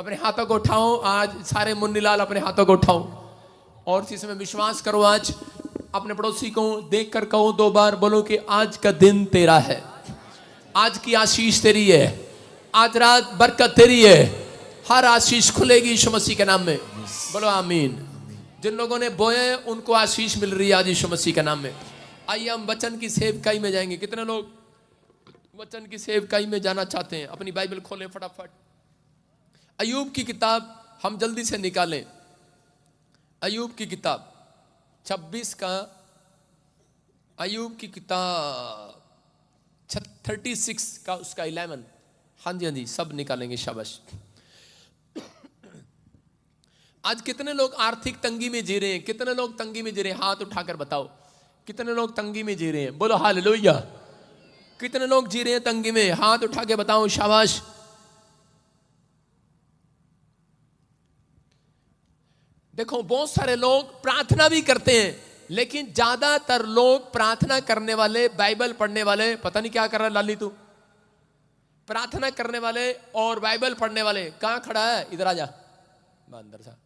अपने हाथों को उठाओ। आज सारे मुन्नीलाल अपने हाथों को उठाओ और इसमें विश्वास करो। आज अपने पड़ोसी को देख कर कहो 2 बार, बोलो कि आज का दिन तेरा है, आज की आशीष तेरी है, आज रात बरकत तेरी है, हर आशीष खुलेगी यीशु मसीह के नाम में। बोलो आमीन। जिन लोगों ने बोए उनको आशीष मिल रही है आज यीशु मसीह के नाम में। आइए हम वचन की सेवकाई में जाएंगे। कितने लोग वचन की सेवकाई में जाना चाहते हैं? अपनी बाइबल खोलें फटाफट। अय्यूब की किताब हम जल्दी से निकालें। अय्यूब की किताब 26 का, अय्यूब की किताब 36 का उसका 11। हाँ जी हाँ जी, सब निकालेंगे, शाबाश। आज कितने लोग आर्थिक तंगी में जी रहे हैं? कितने लोग तंगी में जी रहे हैं? हाथ उठाकर बताओ कितने लोग तंगी में जी रहे हैं। बोलो हालेलुया। कितने लोग जी रहे हैं तंगी में? हाथ उठा के बताओ, शाबाश। देखो बहुत सारे लोग प्रार्थना भी करते हैं, लेकिन ज्यादातर लोग प्रार्थना करने वाले, बाइबल पढ़ने वाले, पता नहीं क्या कर रहा है लाली तू, प्रार्थना करने वाले और बाइबल पढ़ने वाले कहां खड़ा है? इधर आ जा, अंदर सा।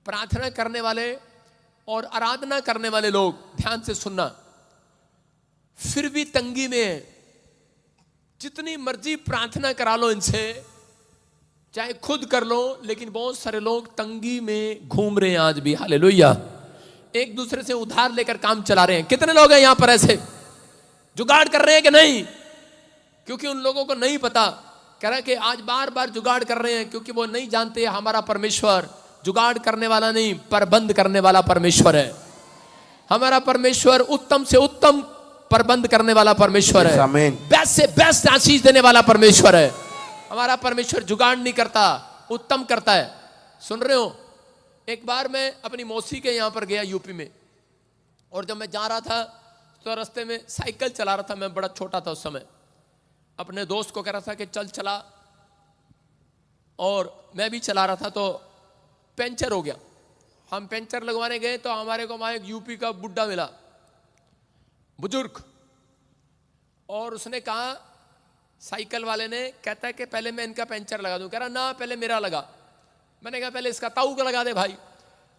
प्रार्थना करने वाले और आराधना करने वाले लोग, ध्यान से सुनना, फिर भी तंगी में है। जितनी मर्जी प्रार्थना करा लो इनसे, चाहे खुद कर लो, लेकिन बहुत सारे लोग तंगी में घूम रहे हैं आज भी। हालेलुया। एक दूसरे से उधार लेकर काम चला रहे हैं। कितने लोग हैं यहां पर ऐसे जुगाड़ कर रहे हैं कि नहीं? क्योंकि उन लोगों को नहीं पता, कह रहा है कि आज बार बार जुगाड़ कर रहे हैं, क्योंकि वो नहीं जानते हमारा परमेश्वर जुगाड़ करने वाला नहीं, प्रबंध करने वाला परमेश्वर है। हमारा परमेश्वर उत्तम से उत्तम प्रबंध करने वाला परमेश्वर है, बेस्ट से बेस्ट आशीष देने वाला परमेश्वर है। हमारा परमेश्वर जुगाड़ नहीं करता, उत्तम करता है। सुन रहे हो? एक बार मैं अपनी मौसी के यहां पर गया यूपी में, और जब मैं जा रहा था तो रास्ते में साइकिल चला रहा था, मैं बड़ा छोटा था उस समय। अपने दोस्त को कह रहा था कि चल चला, और मैं भी चला रहा था, तो पंचर हो गया। हम पंचर लगवाने गए तो हमारे को वहां एक यूपी का बुड्ढा मिला, बुजुर्ग, और उसने कहा, साइकिल वाले ने, कहता है कि पहले मैं इनका पंचर लगा दूं। कह रहा ना, पहले मेरा लगा। मैंने कहा पहले इसका ताऊ का लगा दे भाई।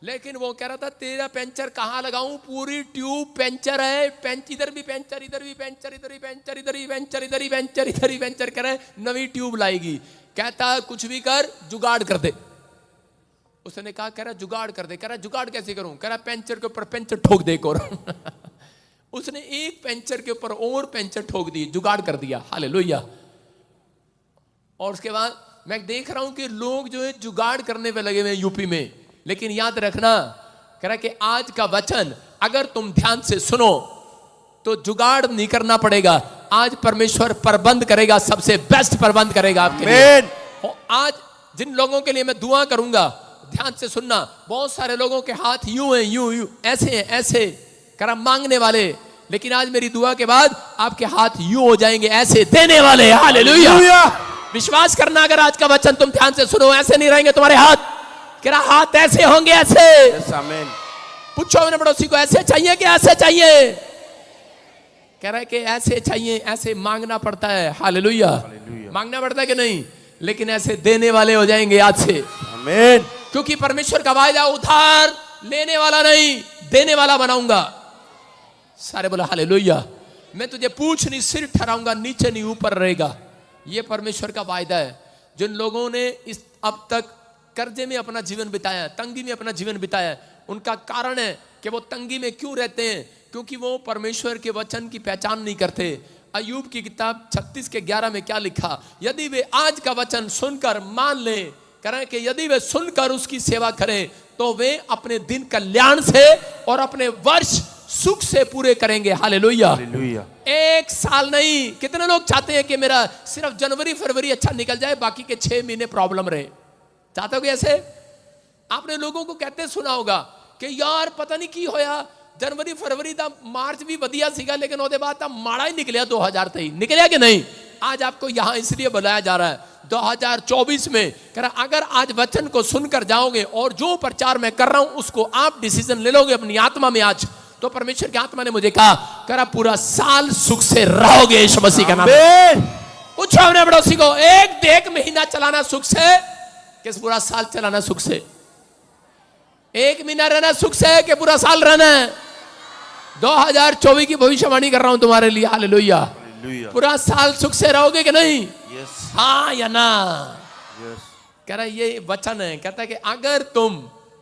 लेकिन वो कह रहा था तेरा पंचर कहाँ लगाऊं, पूरी ट्यूब पंचर है, इधर भी पंचर, इधर भी पंचर, इधर भी पंचर, इधर भी पंचर, इधर ही पंचर, इधर ही पंचर। कह रहा है नवी ट्यूब लाएगी। कहता कुछ भी कर, जुगाड़ कर दे। उसने कहा, कह रहा जुगाड़ कर दे। कह रहा जुगाड़ कैसे करूं? कह रहा पंचर के ऊपर पंचर ठोक दे को। उसने एक पंचर के ऊपर और पंचर ठोक दी, जुगाड़ कर दिया। हालेलुया। और उसके बाद मैं देख रहा हूं कि लोग जो है जुगाड़ करने पे लगे हुए हैं यूपी में। लेकिन याद रखना, कह रहा कि आज का वचन अगर तुम ध्यान से सुनो तो जुगाड़ नहीं करना पड़ेगा। आज परमेश्वर प्रबंध करेगा, सबसे बेस्ट प्रबंध करेगा आपके लिए। आज जिन लोगों के लिए मैं दुआ करूंगा, ध्यान से सुनना, बहुत सारे लोगों के हाथ यूं हैं, यूं ऐसे हैं, ऐसे करा मांगने वाले, लेकिन आज मेरी दुआ के बाद आपके हाथ यूं हो जाएंगे, ऐसे देने वाले। हालेलुया। विश्वास करना, अगर आज का वचन तुम ध्यान से सुनो, ऐसे नहीं रहेंगे तुम्हारे हाथ। कह रहा हाथ ऐसे होंगे, ऐसे। पूछो अपने पड़ोसी को, ऐसे चाहिए कि ऐसे चाहिए? कह रहा है कि ऐसे चाहिए। ऐसे मांगना पड़ता है। हालेलुया। मांगना पड़ता है कि नहीं? लेकिन ऐसे देने वाले हो जाएंगे आज से। आमीन। क्योंकि परमेश्वर का वायदा उधार लेने वाला नहीं, देने वाला बनाऊंगा। सारे बोला हालेलुया। मैं तुझे पूछ नहीं सिर ठहराऊंगा, नीचे नहीं ऊपर रहेगा। ये परमेश्वर का वायदा है। जिन लोगों ने इस अब तक कर्जे में अपना जीवन बिताया, तंगी में अपना जीवन बिताया, उनका कारण है कि वो तंगी में क्यों रहते हैं? क्योंकि वो परमेश्वर के वचन की पहचान नहीं करते। अय्यूब की किताब 36 के 11 में क्या लिखा? यदि वे आज का वचन सुनकर मान लें, करें कि यदि वे सुनकर उसकी सेवा करें, तो वे अपने दिन कल्याण से और अपने वर्ष सुख से पूरे करेंगे। हालेलुया। एक साल नहीं। कितने लोग चाहते हैं कि मेरा सिर्फ जनवरी फरवरी अच्छा निकल जाए, बाकी के 6 महीने प्रॉब्लम रहे? चाहते हो कि ऐसे? आपने लोगों को कहते सुना होगा कि यार पता नहीं की होया, जनवरी फरवरी दा मार्च भी बढ़िया सीगा, लेकिन उसके बाद माड़ा ही निकलिया 2023। निकलिया कि नहीं? आज आपको यहां इसलिए बुलाया जा रहा है 2024 में। कह रहा अगर आज वचन को सुनकर जाओगे और जो प्रचार मैं कर रहा हूं उसको आप डिसीजन ले लोगे अपनी आत्मा में आज, तो परमेश्वर की आत्मा ने मुझे कहा, कह रहा पूरा साल सुख से रहोगे यीशु मसीह का नाम। पूछो अपने पड़ोसी को, एक महीना चलाना सुख से, कि पूरा साल चलाना सुख से, 1 महीना रहना सुख से कि पूरा साल रहना है। 2024 की भविष्यवाणी कर रहा हूं तुम्हारे लिए, हालेलुया। पूरा साल सुख से रहोगे कि नहीं? हाँ या ना? कह रहा ये वचन है, कहता है कि अगर तुम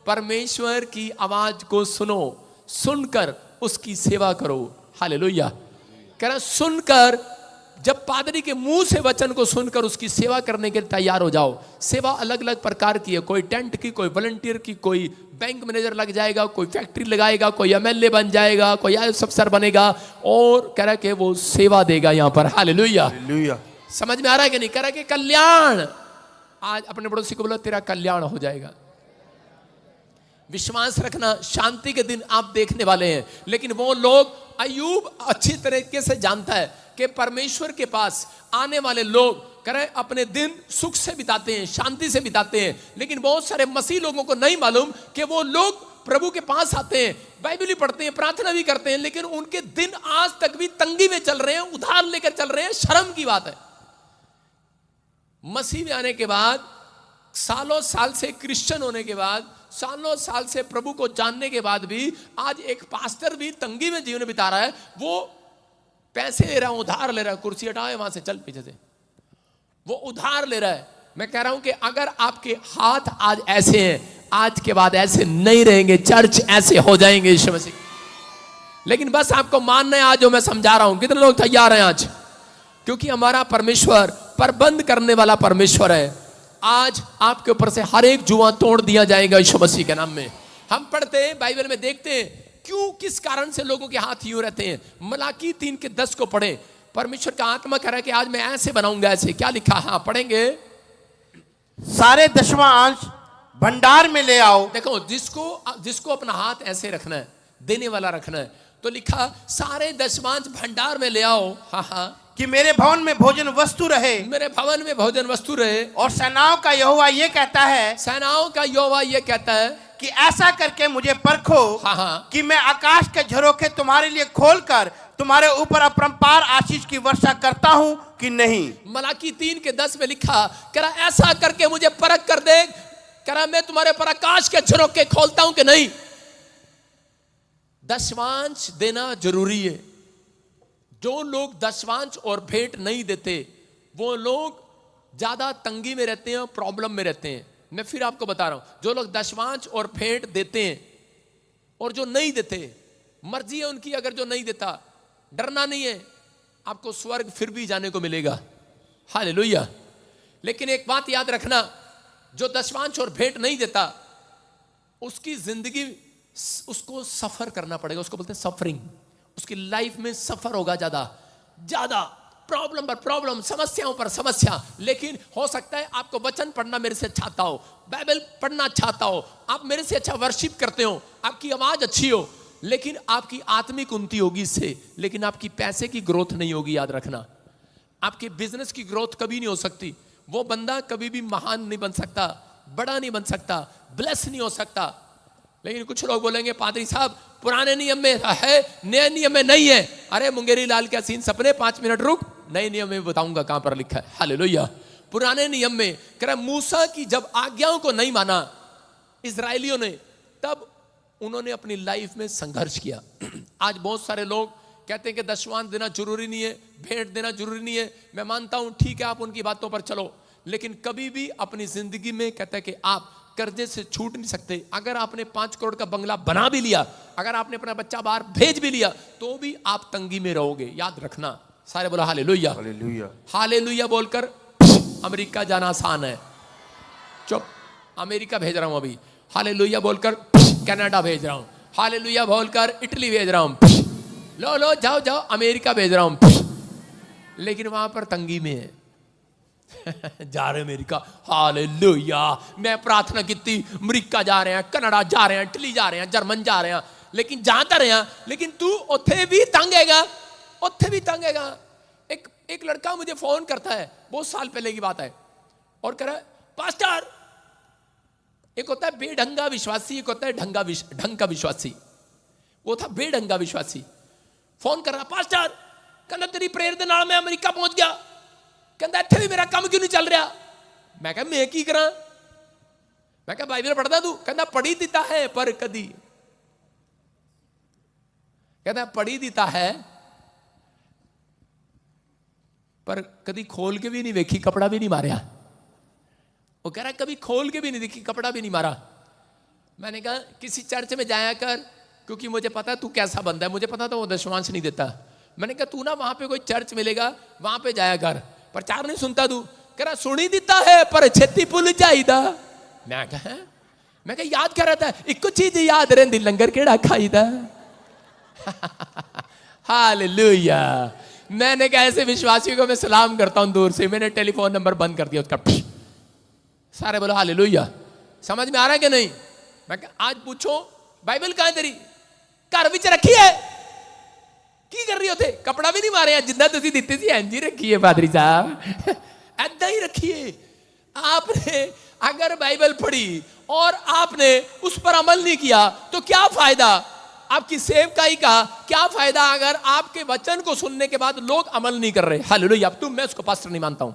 परमेश्वर की आवाज को सुनो, सुनकर उसकी सेवा करो, हालेलुया। कह रहा सुनकर, जब पादरी के मुंह से वचन को सुनकर उसकी सेवा करने के लिए तैयार हो जाओ। सेवा अलग अलग प्रकार की है, कोई टेंट की, कोई वॉलंटियर की, कोई बैंक मैनेजर लग जाएगा, कोई फैक्ट्री लगाएगा, कोई एमएलए बन जाएगा, कोई आईएएस अफसर बनेगा, और कह रहा कि वो सेवा देगा यहां पर, हालेलुया। समझ में आ रहा है कि नहीं? कह रहा कि कल्याण, आज अपने पड़ोसी को बोलो तेरा कल्याण हो जाएगा। विश्वास रखना, शांति के दिन आप देखने वाले हैं। लेकिन वो लोग, अय्यूब अच्छी तरीके से जानता है कि परमेश्वर के पास आने वाले लोग करें अपने दिन सुख से बिताते हैं, शांति से बिताते हैं। लेकिन बहुत सारे मसीह लोगों को नहीं मालूम कि वो लोग प्रभु के पास आते हैं, बाइबल भी पढ़ते हैं, प्रार्थना भी करते हैं, लेकिन उनके दिन आज तक भी तंगी में चल रहे हैं, उधार लेकर चल रहे हैं। शर्म की बात है। मसीह में आने के बाद, सालों साल से क्रिश्चियन होने के बाद, सालों साल से प्रभु को जानने के बाद भी आज एक पास्टर भी तंगी में जीवन बिता रहा है। वो पैसे ले रहा है, उधार ले रहा है, कुर्सी हटाए वहां से, चल पीछे से, वो उधार ले रहा है। मैं कह रहा हूं कि अगर आपके हाथ आज ऐसे हैं, आज के बाद ऐसे नहीं रहेंगे, चर्च ऐसे हो जाएंगे यीशु मसीह। लेकिन बस आपको मानना है आज जो मैं समझा रहा हूं। कितने लोग तैयार हैं आज? क्योंकि हमारा परमेश्वर प्रबंध करने वाला परमेश्वर है। आज आपके ऊपर से हर एक जुआ तोड़ दिया जाएगा यीशु मसीह के नाम में। हम पढ़ते हैं बाइबल में, देखते हैं क्यों, किस कारण से लोगों के हाथ यूं रहते हैं। मलाकी 3:10 को पढ़े। परमेश्वर का आत्मा कह रहा है कि आज मैं ऐसे बनाऊंगा, ऐसे। क्या लिखा? हाँ पढ़ेंगे। सारे दशवां अंश भंडार में ले आओ। देखो, जिसको अपना हाथ ऐसे रखना है, देने वाला रखना है, तो लिखा सारे दशमांश भंडार में ले आओ। हाँ हाँ, कि मेरे भवन में भोजन वस्तु रहे, मेरे भवन में भोजन वस्तु रहे। और सेनाओं का यहोवा ये कहता है, सेनाओं का यहोवा ये कहता है कि ऐसा करके मुझे परखो, हाँ हाँ, कि मैं आकाश के झरोखे तुम्हारे लिए खोलकर तुम्हारे ऊपर अपरंपार आशीष की वर्षा करता हूं कि नहीं। मलाकी 3:10 में लिखा, कह रहा ऐसा करके मुझे परख कर दे, कह रहा मैं तुम्हारे पर आकाश के झरोखे खोलता हूं कि नहीं। दशवांश देना जरूरी है। जो लोग दशवांश और भेंट नहीं देते, वो लोग ज्यादा तंगी में रहते हैं, प्रॉब्लम में रहते हैं। मैं फिर आपको बता रहा हूं, जो लोग दशवांश और भेंट देते हैं और जो नहीं देते, मर्जी है उनकी, अगर जो नहीं देता, डरना नहीं है, आपको स्वर्ग फिर भी जाने को मिलेगा, हालेलुया। लेकिन एक बात याद रखना, जो दशवांश और भेंट नहीं देता, उसकी जिंदगी, उसको सफर करना पड़ेगा। उसको बोलते हैं सफरिंग। उसकी लाइफ में सफर होगा, ज्यादा ज्यादा, प्रॉब्लम पर प्रॉब्लम, समस्याओं पर समस्या। लेकिन हो सकता है आपको वचन पढ़ना मेरे से अच्छा आता हो, बाइबल पढ़ना अच्छा आता हो, आप मेरे से अच्छा वर्शिप करते हो, आपकी आवाज अच्छी हो, लेकिन आपकी आत्मिक उन्नति होगी इससे, लेकिन आपकी पैसे की ग्रोथ नहीं होगी। याद रखना, आपके बिजनेस की ग्रोथ कभी नहीं हो सकती। वो बंदा कभी भी महान नहीं बन सकता, बड़ा नहीं बन सकता, ब्लेस नहीं हो सकता। लेकिन कुछ लोग बोलेंगे पादरी साहब पुराने नियम में है, नए नियम में नहीं है। अरे मुंगेरी लाल क्या सीन सपने, 5 मिनट रुक, नए नियम में बताऊंगा कहां पर लिखा है, हालेलुया। पुराने नियम में कह रहा मूसा की जब आज्ञाओं को नहीं माना इजरायलियों ने, तब उन्होंने अपनी लाइफ में संघर्ष किया। आज बहुत सारे लोग कहते हैं कि दशवांश देना जरूरी नहीं है, भेंट देना जरूरी नहीं है। मैं मानता हूं, ठीक है, आप उनकी बातों पर चलो, लेकिन कभी भी अपनी जिंदगी में कहते हैं कि आप कर्जे से छूट नहीं सकते। अगर आपने 5 करोड़ का बंगला बना भी लिया, अगर आपने अपना बच्चा बाहर भेज भी लिया, तो भी आप तंगी में रहोगे। याद रखना। सारे बोला हालेलुया, हालेलुया। हालेलुया बोलकर अमेरिका जाना आसान है। चुप, अमेरिका भेज रहा हूं अभी। हालेलुया बोलकर कनाडा भेज रहा हूं। हालेलुया बोलकर इटली भेज रहा हूं। लो जाओ जाओ, अमेरिका भेज रहा हूं, लेकिन वहां पर तंगी में है। जा रहे अमेरिका, हालेलुया। मैं प्रार्थना की, अमेरिका जा रहे हैं, कनाडा जा रहे हैं, इटली जा रहे हैं, जर्मन जा रहे हैं, लेकिन जाता रहे हैं, लेकिन तू उत्थे भी तंगेगा, उत्थे भी तंगेगा। एक लड़का मुझे फोन करता है, बहुत साल पहले की बात है, और कह रहा है पास्टर, एक होता है बेढंगा विश्वासी, एक होता है ढंग का विश्वासी। वो था बेढंगा विश्वासी। फोन कर रहा, पास्टर कहना तेरी प्रेयर दे नाल मैं अमेरिका पहुंच गया, कहता इत्थे भी मेरा काम क्यों नहीं चल रहा। मैं कहा मैं की करा, मैं कहा बाइबल पढ़ता तू? कहता पढ़ी देता है पर कदी, कहता पढ़ी देता है पर कभी खोल के भी नहीं देखी, कपड़ा भी नहीं मारा। वो कह रहा कभी खोल के भी नहीं देखी, कपड़ा भी नहीं मारा। मैंने कहा किसी चर्च में जाया कर, क्योंकि मुझे पता तू कैसा बंदा है, मुझे पता था वो दशमांश नहीं देता। मैंने कहा तू ना वहां पे कोई चर्च मिलेगा, वहां पे जाया कर, प्रचार नहीं सुनता तू? कह रहा सुनी देता है पर छेती भुल जाईदा। मैं कहा याद क्या रहता है? एक चीज याद रहती, लंगर केड़ा खाईदा। हालेलुया। मैंने कहा ऐसे विश्वासियों को मैं सलाम करता हूं दूर से। मैंने टेलीफोन नंबर बंद कर दिया उसका। सारे बोलो हालेलुया। समझ में आ रहा है कि नहीं? मैं कहा आज पूछो बाइबल कहां है तेरी? घर विच रखी है की कर रही हो थे? कपड़ा भी नहीं मारे, जिंदा तुसी दिते सी इंज ही रखी है पादरी साहब, ऐदा ही रखिए। आपने अगर बाइबल पढ़ी और आपने उस पर अमल नहीं किया तो क्या फायदा आपकी सेवकाई का? क्या फायदा अगर आपके वचन को सुनने के बाद लोग अमल नहीं कर रहे? हालेलुया। अब मैं उसको पास्टर नहीं मानता हूं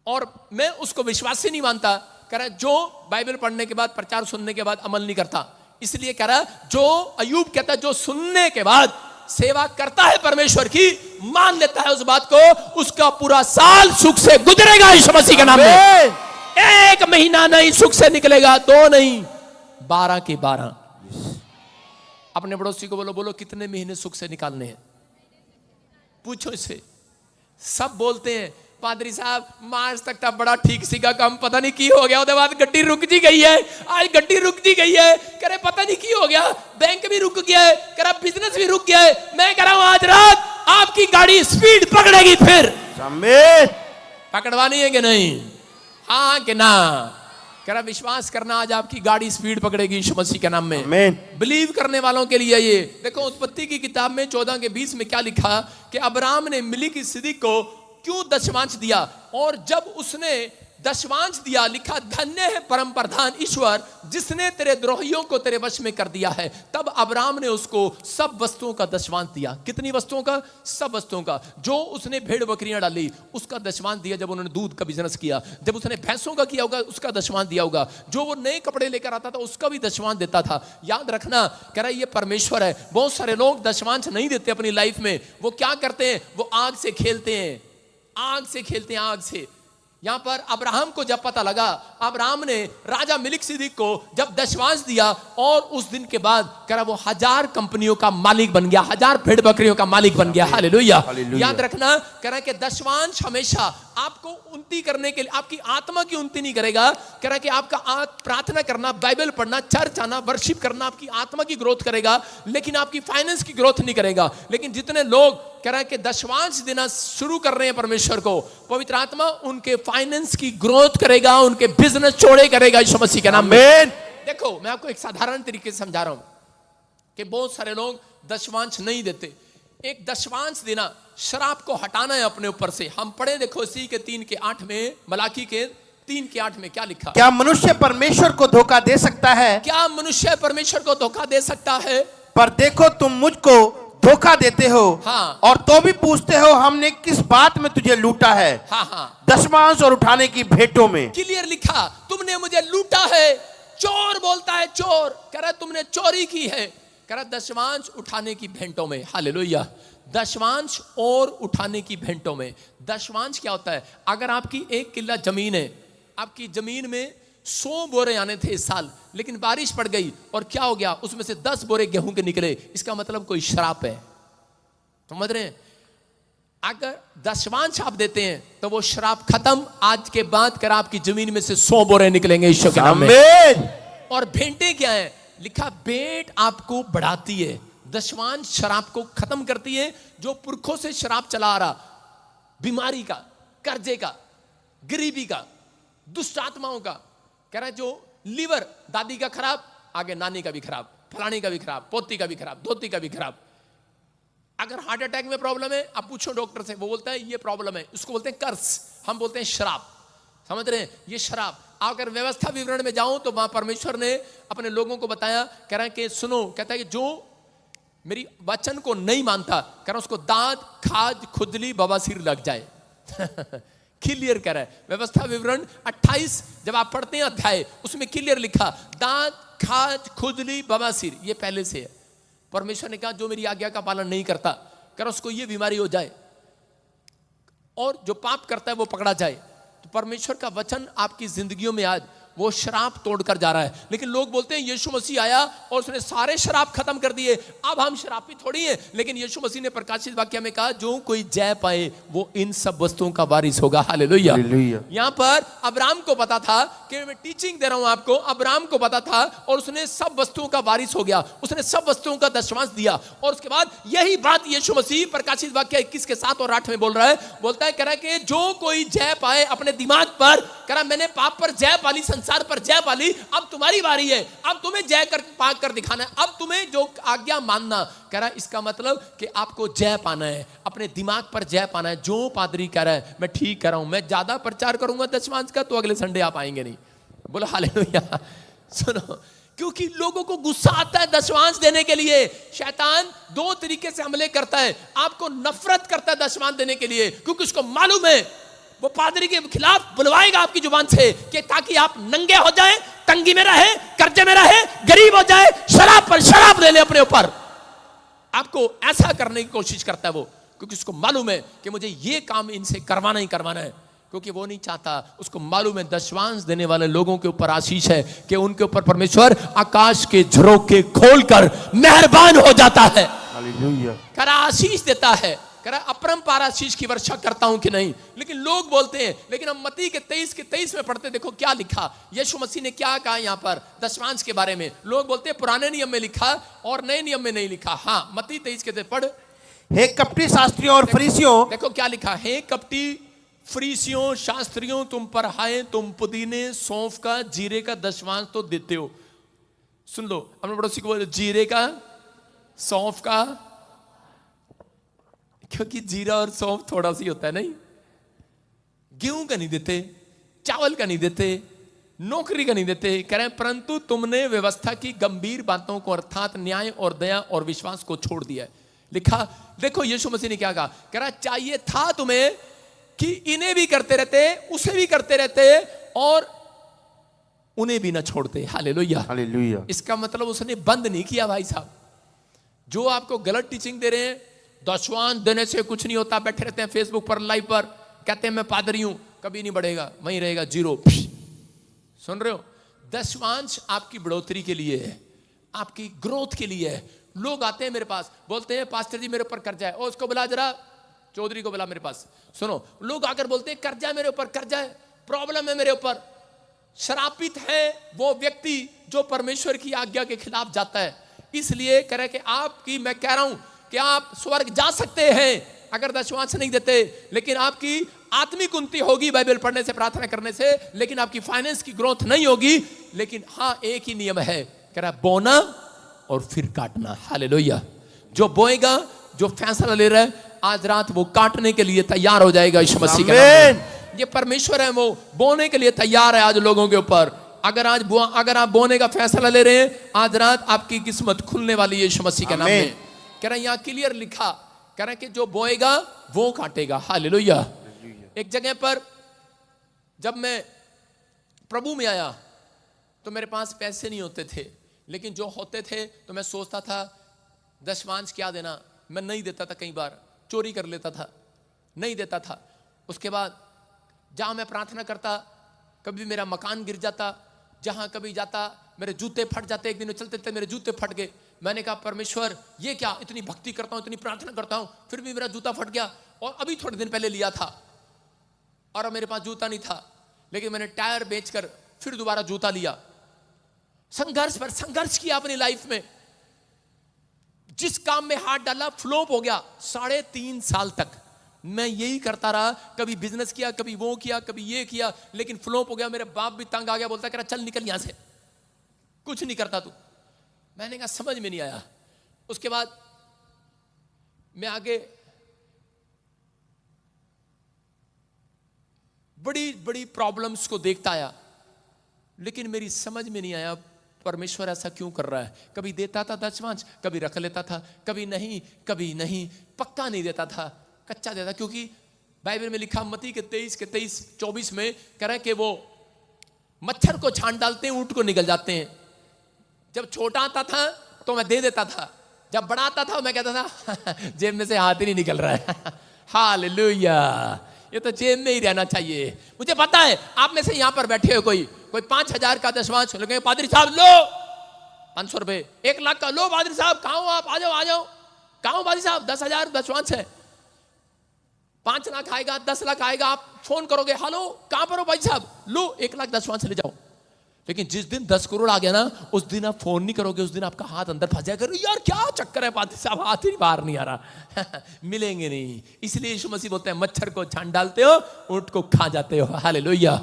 और मैं उसको विश्वासी नहीं मानता। कह रहा जो बाइबल पढ़ने के बाद, प्रचार सुनने के बाद अमल नहीं करता। इसलिए कह रहा जो अयूब कहता है जो सुनने के बाद सेवा करता है परमेश्वर की, मान लेता है उस बात को, उसका पूरा साल सुख से गुजरेगा यीशु मसीह के नाम में। एक महीना नहीं सुख से निकलेगा, 2 नहीं 12 के 12। अपने पड़ोसी को बोलो, बोलो कितने महीने सुख से निकालने हैं? पूछो इसे। सब बोलते हैं पादरी साहब मार्च तक था बड़ा ठीक सी का काम, पता नहीं की हो गया, उसके बाद गड्डी रुक जी गई है। आज गड्डी रुक जी गई है, कह रहे पता नहीं की हो गया, बैंक भी रुक गया है, कह रहा बिजनेस भी रुक गया है। मैं कह रहा हूं आज रात आपकी गाड़ी स्पीड पकड़ेगी। फिर पकड़वानी है कि नहीं? हाँ कि ना? कह रहा विश्वास करना आज आपकी गाड़ी स्पीड पकड़ेगी यीशु मसीह के नाम में। बिलीव करने वालों के लिए ये देखो, उत्पत्ति की किताब में 14 के 20 में क्या लिखा कि अब्राहम ने मेलिकिसिदक को क्यों दशमांश दिया, और जब उसने दशमांश दिया लिखा धन्य है परम प्रधान ईश्वर जिसने तेरे द्रोहियों को तेरे वश में कर दिया है। तब अब्राहम ने उसको सब वस्तुओं का दशमांश दिया। कितनी वस्तुओं का? सब वस्तुओं का। जो उसने भेड़ बकरियां डाली उसका दशमांश दिया, जब उन्होंने दूध का बिजनेस किया, जब उसने भैंसों का किया होगा उसका दशमांश दिया होगा, जो वो नए कपड़े लेकर आता था उसका भी दशमांश देता था। याद रखना, कह रहा है ये परमेश्वर है। बहुत सारे लोग दशमांश नहीं देते अपनी लाइफ में। वो क्या करते हैं? वो आग से खेलते हैं, आग से खेलते हैं, आग से। यहां पर अब्राहम को जब पता लगा, अब्राहम ने राजा मेलिकिसिदक को जब दशमांश दिया, और उस दिन के बाद कह रहा वो 1000 कंपनियों का मालिक बन गया, 1000 भेड़ बकरियों का मालिक बन गया। हालेलुया। याद रखना, कह रहा है कि दशमांश हमेशा आपको उन्नति करने के लिए, आपकी आत्मा की उन्नति नहीं करेगा। कह रहा है कि आपका प्रार्थना करना, बाइबल पढ़ना, चर्च आना, वर्शिप करना आपकी आत्मा की ग्रोथ करेगा, लेकिन आपकी फाइनेंस की ग्रोथ नहीं करेगा। लेकिन जितने लोग कह रहा है कि दशमांश देना शुरू कर रहे हैं परमेश्वर को, पवित्र आत्मा उनके फाइनेंस की ग्रोथ करेगा, उनके बिजनेस चौड़े करेगा यीशु मसीह के नाम में। देखो मैं आपको एक साधारण तरीके से समझा रहा हूं कि बहुत सारे लोग दशमांश नहीं देते। एक दशमांश देना, शराब को हटाना है अपने ऊपर से। हम पढ़े देखो इसी के 3 के 8 में, मलाकी के 3 के 8 में क्या लिखा? क्या मनुष्य परमेश्वर को धोखा दे सकता है? क्या मनुष्य परमेश्वर को धोखा दे सकता है? पर देखो तुम मुझको धोखा देते हो, हाँ। और तो भी पूछते हो हमने किस बात में तुझे लूटा है? हाँ हाँ, दशमांश और उठाने की भेंटों में। क्लियर लिखा, तुमने मुझे लूटा है। चोर बोलता है, चोर कह रहा तुमने चोरी की है, कह रहा दशमांश उठाने की भेंटों में। हालेलुया। दशमांश और उठाने की भेंटों में। दशमांश क्या होता है? अगर आपकी 1 किल्ला जमीन है, आपकी जमीन में 100 बोरे आने थे इस साल, लेकिन बारिश पड़ गई और क्या हो गया, उसमें से 10 बोरे गेहूं के निकले, इसका मतलब कोई श्राप है। समझ रहे हैं? अगर दशमांश आप देते हैं तो वो श्राप खत्म। आज के बाद कर आपकी जमीन में से 100 बोरे निकलेंगे ईश्वर के नाम में। और भेंटें क्या है? लिखा भेंट आपको बढ़ाती है, दशमांश शराब को खत्म करती है। जो पुरखों से शराब चला आ रहा, बीमारी का, कर्जे का, गरीबी का, दुष्ट आत्माओं का, कह रहा है जो लीवर दादी का खराब, आगे नानी का भी खराब, फलानी का भी खराब, पोती का भी खराब, धोती का भी खराब। अगर हार्ट अटैक में प्रॉब्लम है, आप पूछो डॉक्टर से, वो बोलता है ये प्रॉब्लम है, उसको बोलते हैं कर्स, हम बोलते हैं शराब। समझ रहे हैं? ये शराब। अगर व्यवस्था विवरण में जाऊं तो वहां परमेश्वर ने अपने लोगों को बताया, कह रहा है कि सुनो, कहता है कि जो मेरी वचन को नहीं मानता, कह रहा उसको दांत, खाज, खुजली, बवासीर लग जाए। क्लियर कर है। व्यवस्था विवरण 28 जब आप पढ़ते हैं अध्याय, उसमें क्लियर लिखा, दांत, खाज, खुजली, बवासीर, ये पहले से है। परमेश्वर ने कहा जो मेरी आज्ञा का पालन नहीं करता, कर उसको ये बीमारी हो जाए, और जो पाप करता है वो पकड़ा जाए। तो परमेश्वर का वचन आपकी जिंदगियों में आज वो शराब तोड़कर जा रहा है। लेकिन लोग बोलते हैं यीशु मसीह आया और उसने सारे शराब खत्म कर दिए, अब हम शराबी थोड़ी हैं। लेकिन यीशु मसीह ने प्रकाशित वाक्य में कहा जो कोई जय पाए वो इन सब वस्तुओं का वारिस होगा। हालेलुया। यहां पर अब्राहम को पता था कि मैं टीचिंग दे रहा हूं आपको, अब्राहम को पता था और उसने सब वस्तुओं का वारिस हो गया, उसने सब वस्तुओं का दशमांश दिया। और उसके बाद यही बात यीशु मसीह प्रकाशित वाक्य 21 के 7 और 8 में बोल रहा है, बोलता है, कह रहा है कि जो कोई जय पाए अपने दिमाग पर, कह रहा मैंने पाप पर जय पाली, संसार पर जय पाली, अब तुम्हारी बारी है, अब तुम्हें जय कर पाकर कर दिखाना है, अब तुम्हें जो आज्ञा मानना। कह रहा है इसका मतलब कि आपको जय पाना है, अपने दिमाग पर जय पाना है। जो पादरी कह रहा है मैं ठीक कर रहा हूं, मैं ज्यादा प्रचार करूंगा दशमांश का तो अगले संडे आप आएंगे नहीं। बोलो हालेलुया। सुनो, क्योंकि लोगों को गुस्सा आता है दशमांश देने के लिए। शैतान दो तरीके से हमले करता है, आपको नफरत करता है दशमांश देने के लिए, क्योंकि उसको मालूम है वो पादरी के खिलाफ बुलवाएगा आपकी जुबान से कि ताकि आप नंगे हो जाएं, तंगी में रहे, कर्जे में रहे, गरीब हो जाए, शराब पर शराब ले ले अपने ऊपर। आपको ऐसा करने की कोशिश करता है वो, क्योंकि उसको मालूम है कि मुझे ये काम इनसे करवाना ही करवाना है, क्योंकि वो नहीं चाहता, उसको मालूम है दशमांश देने वाले लोगों के ऊपर आशीष है कि उनके ऊपर परमेश्वर आकाश के झरोखे खोलकर मेहरबान हो जाता है। हालेलुया। करा आशीष देता है, करा अपरंपार आशीष की वर्षा करता हूं कि नहीं। लेकिन लोग बोलते हैं, लेकिन हम मत्ती के 23 में पढ़ते, देखो क्या लिखा, यीशु मसीह ने क्या कहा यहां पर दशमांश के बारे में। लोग बोलते हैं पुराने नियम में लिखा और नए नियम में नहीं लिखा। हाँ, मत्ती 23 के पढ़, हे कपटी शास्त्रियों और फरीसियों, देखो क्या लिखा, हे कपटी फरीसियों शास्त्रियों, तुम पर हाय, तुम पुदीने, सौंफ का, जीरे का दशमांश तो देते हो। सुन लो अपने पड़ोसी को, जीरे का, सौंफ का, क्योंकि जीरा और सौंफ थोड़ा सी होता है नहीं। गेहूं का नहीं देते, चावल का नहीं देते, नौकरी का नहीं देते। कह रहे हैं परंतु तुमने व्यवस्था की गंभीर बातों को अर्थात न्याय और दया और विश्वास को छोड़ दिया है। लिखा, देखो यीशु मसीह ने क्या कहा, कह रहा चाहिए था तुम्हें कि इन्हें भी करते रहते, उसे भी करते रहते और उन्हें भी ना छोड़ते। Hallelujah, hallelujah. इसका मतलब उसने बंद नहीं किया भाई साहब। जो आपको गलत टीचिंग दे रहे हैं, दशमांश देने से कुछ नहीं होता, बैठे रहते हैं फेसबुक पर लाइव पर, कहते हैं मैं पादरी हूं, कभी नहीं बढ़ेगा, वहीं रहेगा जीरो। सुन रहे हो, दशमांश आपकी बढ़ोतरी के लिए है, आपकी ग्रोथ के लिए है। लोग आते हैं मेरे पास, बोलते हैं पास्टर जी मेरे ऊपर कर्जा है, और उसको बुला जरा, चौधरी को बुला मेरे पास। सुनो, लोग आकर बोलते हैं कर्जा है मेरे ऊपर, कर्जा है, प्रॉब्लम है मेरे ऊपर। शरापित है वो व्यक्ति जो परमेश्वर की आज्ञा के खिलाफ जाता है। इसलिए कह रहे कि आपकी, मैं कह रहा हूं कि आप स्वर्ग जा सकते हैं अगर दशमांश नहीं देते, लेकिन आपकी आत्मिक उन्नति होगी बाइबल पढ़ने से, प्रार्थना करने से, लेकिन आपकी फाइनेंस की ग्रोथ नहीं होगी। लेकिन हाँ, एक ही नियम है, कह रहा बोना और फिर काटना। हालेलुया। जो बोएगा, जो फैसला ले रहा है, आज रात वो काटने के लिए तैयार हो जाएगा यीशु मसीह के नाम में। ये परमेश्वर है, वो बोने के लिए तैयार है आज लोगों के ऊपर। अगर आप बोने का फैसला ले रहे हैं, आज रात आपकी किस्मत खुलने वाली है यीशु मसीह के नाम में। कह रहा है यहां क्लियर लिखा, कह रहा है कि जो बोएगा वो काटेगा। हालेलुया। एक जगह पर जब मैं प्रभु में आया तो मेरे पास पैसे नहीं होते थे, लेकिन जो होते थे तो मैं सोचता था दशमांश क्या देना, मैं नहीं देता था, कई बार चोरी कर लेता था, नहीं देता था। उसके बाद जहां मैं प्रार्थना करता, कभी मेरा मकान गिर जाता, जहां कभी जाता मेरे जूते फट जाते। एक दिन चलते चलते मेरे जूते फट गए। मैंने कहा परमेश्वर ये क्या, इतनी भक्ति करता हूं, इतनी प्रार्थना करता हूं, फिर भी मेरा जूता फट गया। और अभी थोड़े दिन पहले लिया था और अब मेरे पास जूता नहीं था, लेकिन मैंने टायर बेचकर फिर दोबारा जूता लिया। संघर्ष पर संघर्ष किया अपनी लाइफ में। जिस काम में हाथ डाला फ्लॉप हो गया। 3.5 साल तक मैं यही करता रहा, कभी बिजनेस किया, कभी वो किया, कभी ये किया, लेकिन फ्लॉप हो गया। मेरे बाप भी तंग आ गया, बोलता कह रहा चल निकल यहां से, कुछ नहीं करता तू। मैंने कहा समझ में नहीं आया। उसके बाद मैं आगे बड़ी बड़ी प्रॉब्लम्स को देखता आया, लेकिन मेरी समझ में नहीं आया परमेश्वर ऐसा क्यों कर रहा है। कभी देता था दशमांश, कभी रख लेता था, कभी नहीं, पक्का नहीं देता था, कच्चा देता, क्योंकि बाइबल में लिखा मत्ती के 23:24 में कह रहे हैं कि वो मच्छर को छान डालते हैं, ऊंट को निकल जाते हैं। जब छोटा आता था तो मैं दे देता था, जब बड़ा आता था मैं कहता था जेब में से हाथ ही नहीं निकल रहा है। हालेलुया, ये तो जेब में ही रहना चाहिए। मुझे पता है आप में से यहां पर बैठे हो कोई 5,000 का दशमांश लगे, पादरी साहब लो 500 रुपए, 1 लाख का लो पादरी साहब, कहां हो आप, आ जाओ। कहां हो पादरी साहब, 10,000 दशमांश है, 5 लाख आएगा, 10 लाख आएगा, आप फोन करोगे, हेलो कहां पर हो भाई साहब, लो 1 लाख दशमांश ले जाओ। लेकिन जिस दिन 10 करोड़ आ गया ना, उस दिन आप फोन नहीं करोगे, उस दिन आपका हाथ अंदर फंस जाएगा, यार क्या चक्कर है पादरी साहब, हाथ ही बाहर नहीं आ रहा। मिलेंगे नहीं। इसलिए यीशु मसीह बोलते हैं मच्छर को छान डालते हो, ऊंट को खा जाते हो। हालेलुया।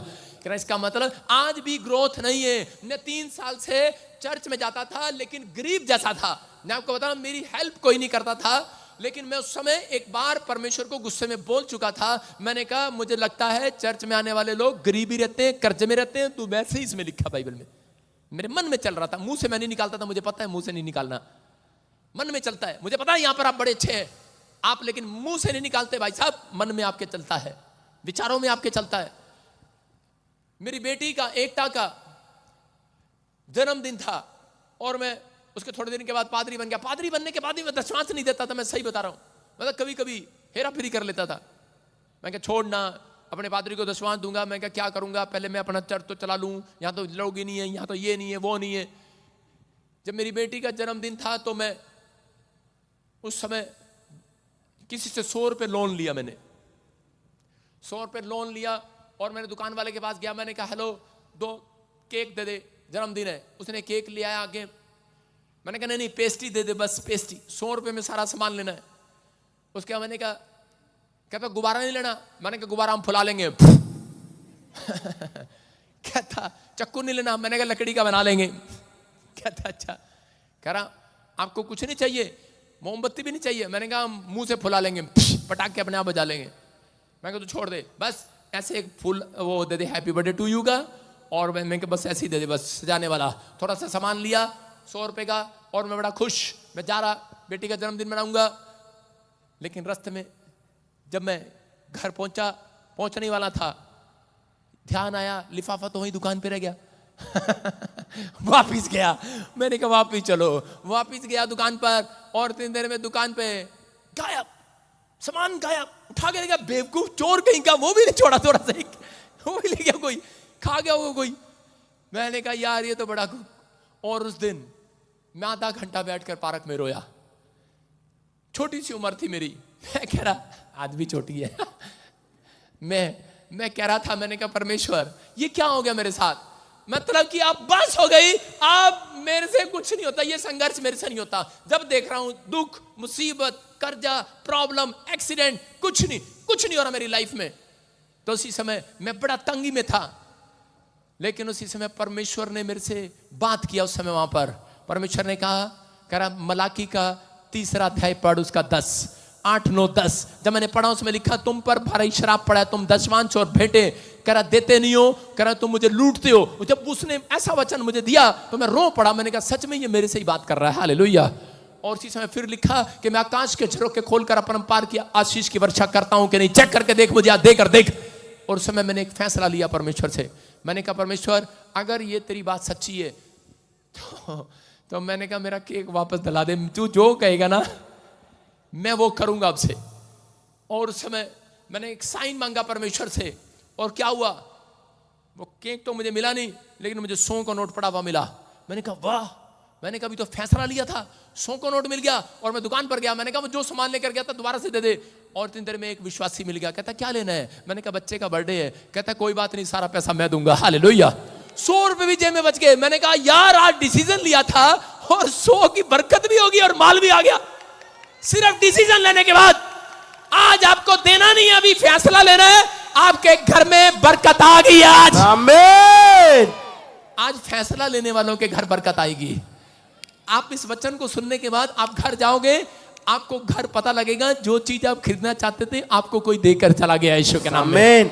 इसका मतलब आज भी ग्रोथ नहीं है। मैं 3 साल से चर्च में जाता था लेकिन गरीब जैसा था। मैं आपको बता रहा हूं, मेरी हेल्प कोई नहीं करता था, लेकिन मैं उस समय एक बार परमेश्वर को गुस्से में बोल चुका था। मैंने कहा मुझे लगता है चर्च में आने वाले लोग गरीबी रहते हैं, कर्जे में रहते हैं। तू वैसे ही इसमें लिखा बाइबल में, मेरे मन में चल रहा था, मुंह से मैं नहीं निकालता था, मुझे पता है मुंह से नहीं निकालना, मन में चलता है। मुझे पता है यहां पर आप बड़े अच्छे हैं आप, लेकिन मुंह से नहीं निकालते भाई साहब, मन में आपके चलता है, विचारों में आपके चलता है। मेरी बेटी का एकता का जन्मदिन था और मैं उसके थोड़े दिन के बाद पादरी बन गया। पादरी बनने के बाद भी मैं दशमांश नहीं देता था, मैं सही बता रहा हूं। मतलब कभी कभी हेरा फेरी कर लेता था। मैं क्या छोड़ना, अपने पादरी को दशमांश दूंगा। मैं क्या करूंगा, पहले मैं अपना चर्च तो चला लूं, यहां तो लोग ही नहीं है, यहां तो ये नहीं है, वो नहीं है। जब मेरी बेटी का जन्मदिन था तो मैं उस समय किसी से 100 रुपये लोन लिया। मैंने 100 रुपये लोन लिया और मैंने दुकान वाले के पास गया। मैंने कहा हेलो 2 केक दे दे, जन्मदिन है। उसने केक ले आया आगे। मैंने कहा नहीं पेस्ट्री दे दे, बस पेस्ट्री, 100 रुपये में सारा सामान लेना है। उसके बाद मैंने कहा, कहता गुब्बारा नहीं लेना। मैंने कहा गुब्बारा हम फुला लेंगे। कहता चक्कू नहीं लेना। मैंने कहा लकड़ी का बना लेंगे। कहता अच्छा। कह रहा आपको कुछ नहीं चाहिए, मोमबत्ती भी नहीं चाहिए। मैंने कहा मुंह से फुला लेंगे, पटाखे अपने आप बजा लेंगे। मैं कहा तू छोड़ दे, बस ऐसे एक फूल वो दे दे हैप्पी बर्थडे टू यू का, और मैं बस ऐसे ही दे दे, बस सजाने वाला। थोड़ा सा सामान लिया 100 रुपए का और मैं बड़ा खुश, मैं जा रहा बेटी का जन्मदिन मनाऊंगा। लेकिन रास्ते में जब मैं घर पहुंचने वाला था, ध्यान आया लिफाफा तो वही दुकान पे रह गया। वापिस गया। मैंने कहा वापिस चलो। वापिस गया दुकान पर और 3 देर में दुकान पे गायब, सामान गायब, उठा के ले गया। बेवकूफ चोर कहीं का, वो भी नहीं छोड़ा, थोड़ा सा वो भी ले गया, कोई खा गया वो कोई। मैंने कहा यार ये तो बड़ा। और उस दिन मैं आधा घंटा बैठकर पार्क में रोया। छोटी सी उम्र थी मेरी। मैं कह रहा आज भी छोटी है। मैं कह रहा था, मैंने कहा परमेश्वर ये क्या हो गया मेरे साथ, मतलब कि अब बस हो गई, अब मेरे से कुछ नहीं होता, ये संघर्ष मेरे से नहीं होता। जब देख रहा हूं दुख, मुसीबत, कर्जा, प्रॉब्लम, एक्सीडेंट, कुछ नहीं हो रहा मेरी लाइफ में। तो उसी समय मैं बड़ा तंगी में था, लेकिन उसी समय परमेश्वर ने मेरे से बात किया। उस समय वहां पर परमेश्वर ने कह रहा मलाकी का 3रा अध्याय पढ़, उसका 10, 8, 9, 10। जब मैंने पढ़ा उसमें लिखा तुम पर भारी श्राप पड़ा है, तुम दशमांश और भेंटे कह रहा देते नहीं हो, कह रहा तुम मुझे लूटते हो। जब उसने ऐसा वचन मुझे दिया तो मैं रो पड़ा। मैंने कहा सच में ये मेरे से ही बात कर रहा है। हालेलुया। और उसी समय फिर लिखा कि मैं आकाश के झरोखे खोलकर अपरंपार की आशीष की वर्षा करता हूं कि नहीं, चेक करके देख, मुझे देकर देख। और उस समय मैंने एक फैसला लिया परमेश्वर से। मैंने कहा परमेश्वर अगर ये तेरी बात सच्ची है तो मैंने कहा मेरा केक वापस दिला दे, तू जो कहेगा ना मैं वो करूंगा अब से। और उस समय मैंने एक साइन मांगा परमेश्वर से, और क्या हुआ, वो केक तो मुझे मिला नहीं, लेकिन मुझे 100 का नोट पड़ा हुआ मिला। मैंने कहा वाह, मैंने कभी तो फैसला लिया था, 100 का नोट मिल गया। और मैं दुकान पर गया, मैंने कहा जो सामान लेकर गया था दोबारा से दे दे। और 3 देर में एक विश्वासी मिल गया, कहता क्या लेना है। मैंने कहा बच्चे का बर्थडे है। कहता कोई बात नहीं, सारा पैसा मैं दूंगा। हालेलुया। 100 रुपए भी जेब में बच गए। मैंने कहा यार आज डिसीजन लिया था और 100 की बरकत भी होगी और माल भी आ गया, सिर्फ डिसीजन लेने के बाद। आज आपको देना नहीं है, अभी फैसला लेना है। आपके घर में बरकत आ गई आज। आमीन। आज फैसला लेने वालों के घर बरकत आएगी। आप इस वचन को सुनने के बाद आप घर जाओगे, आपको घर पता लगेगा जो चीज आप खरीदना चाहते थे आपको कोई देकर चला गया यीशु के नाम में।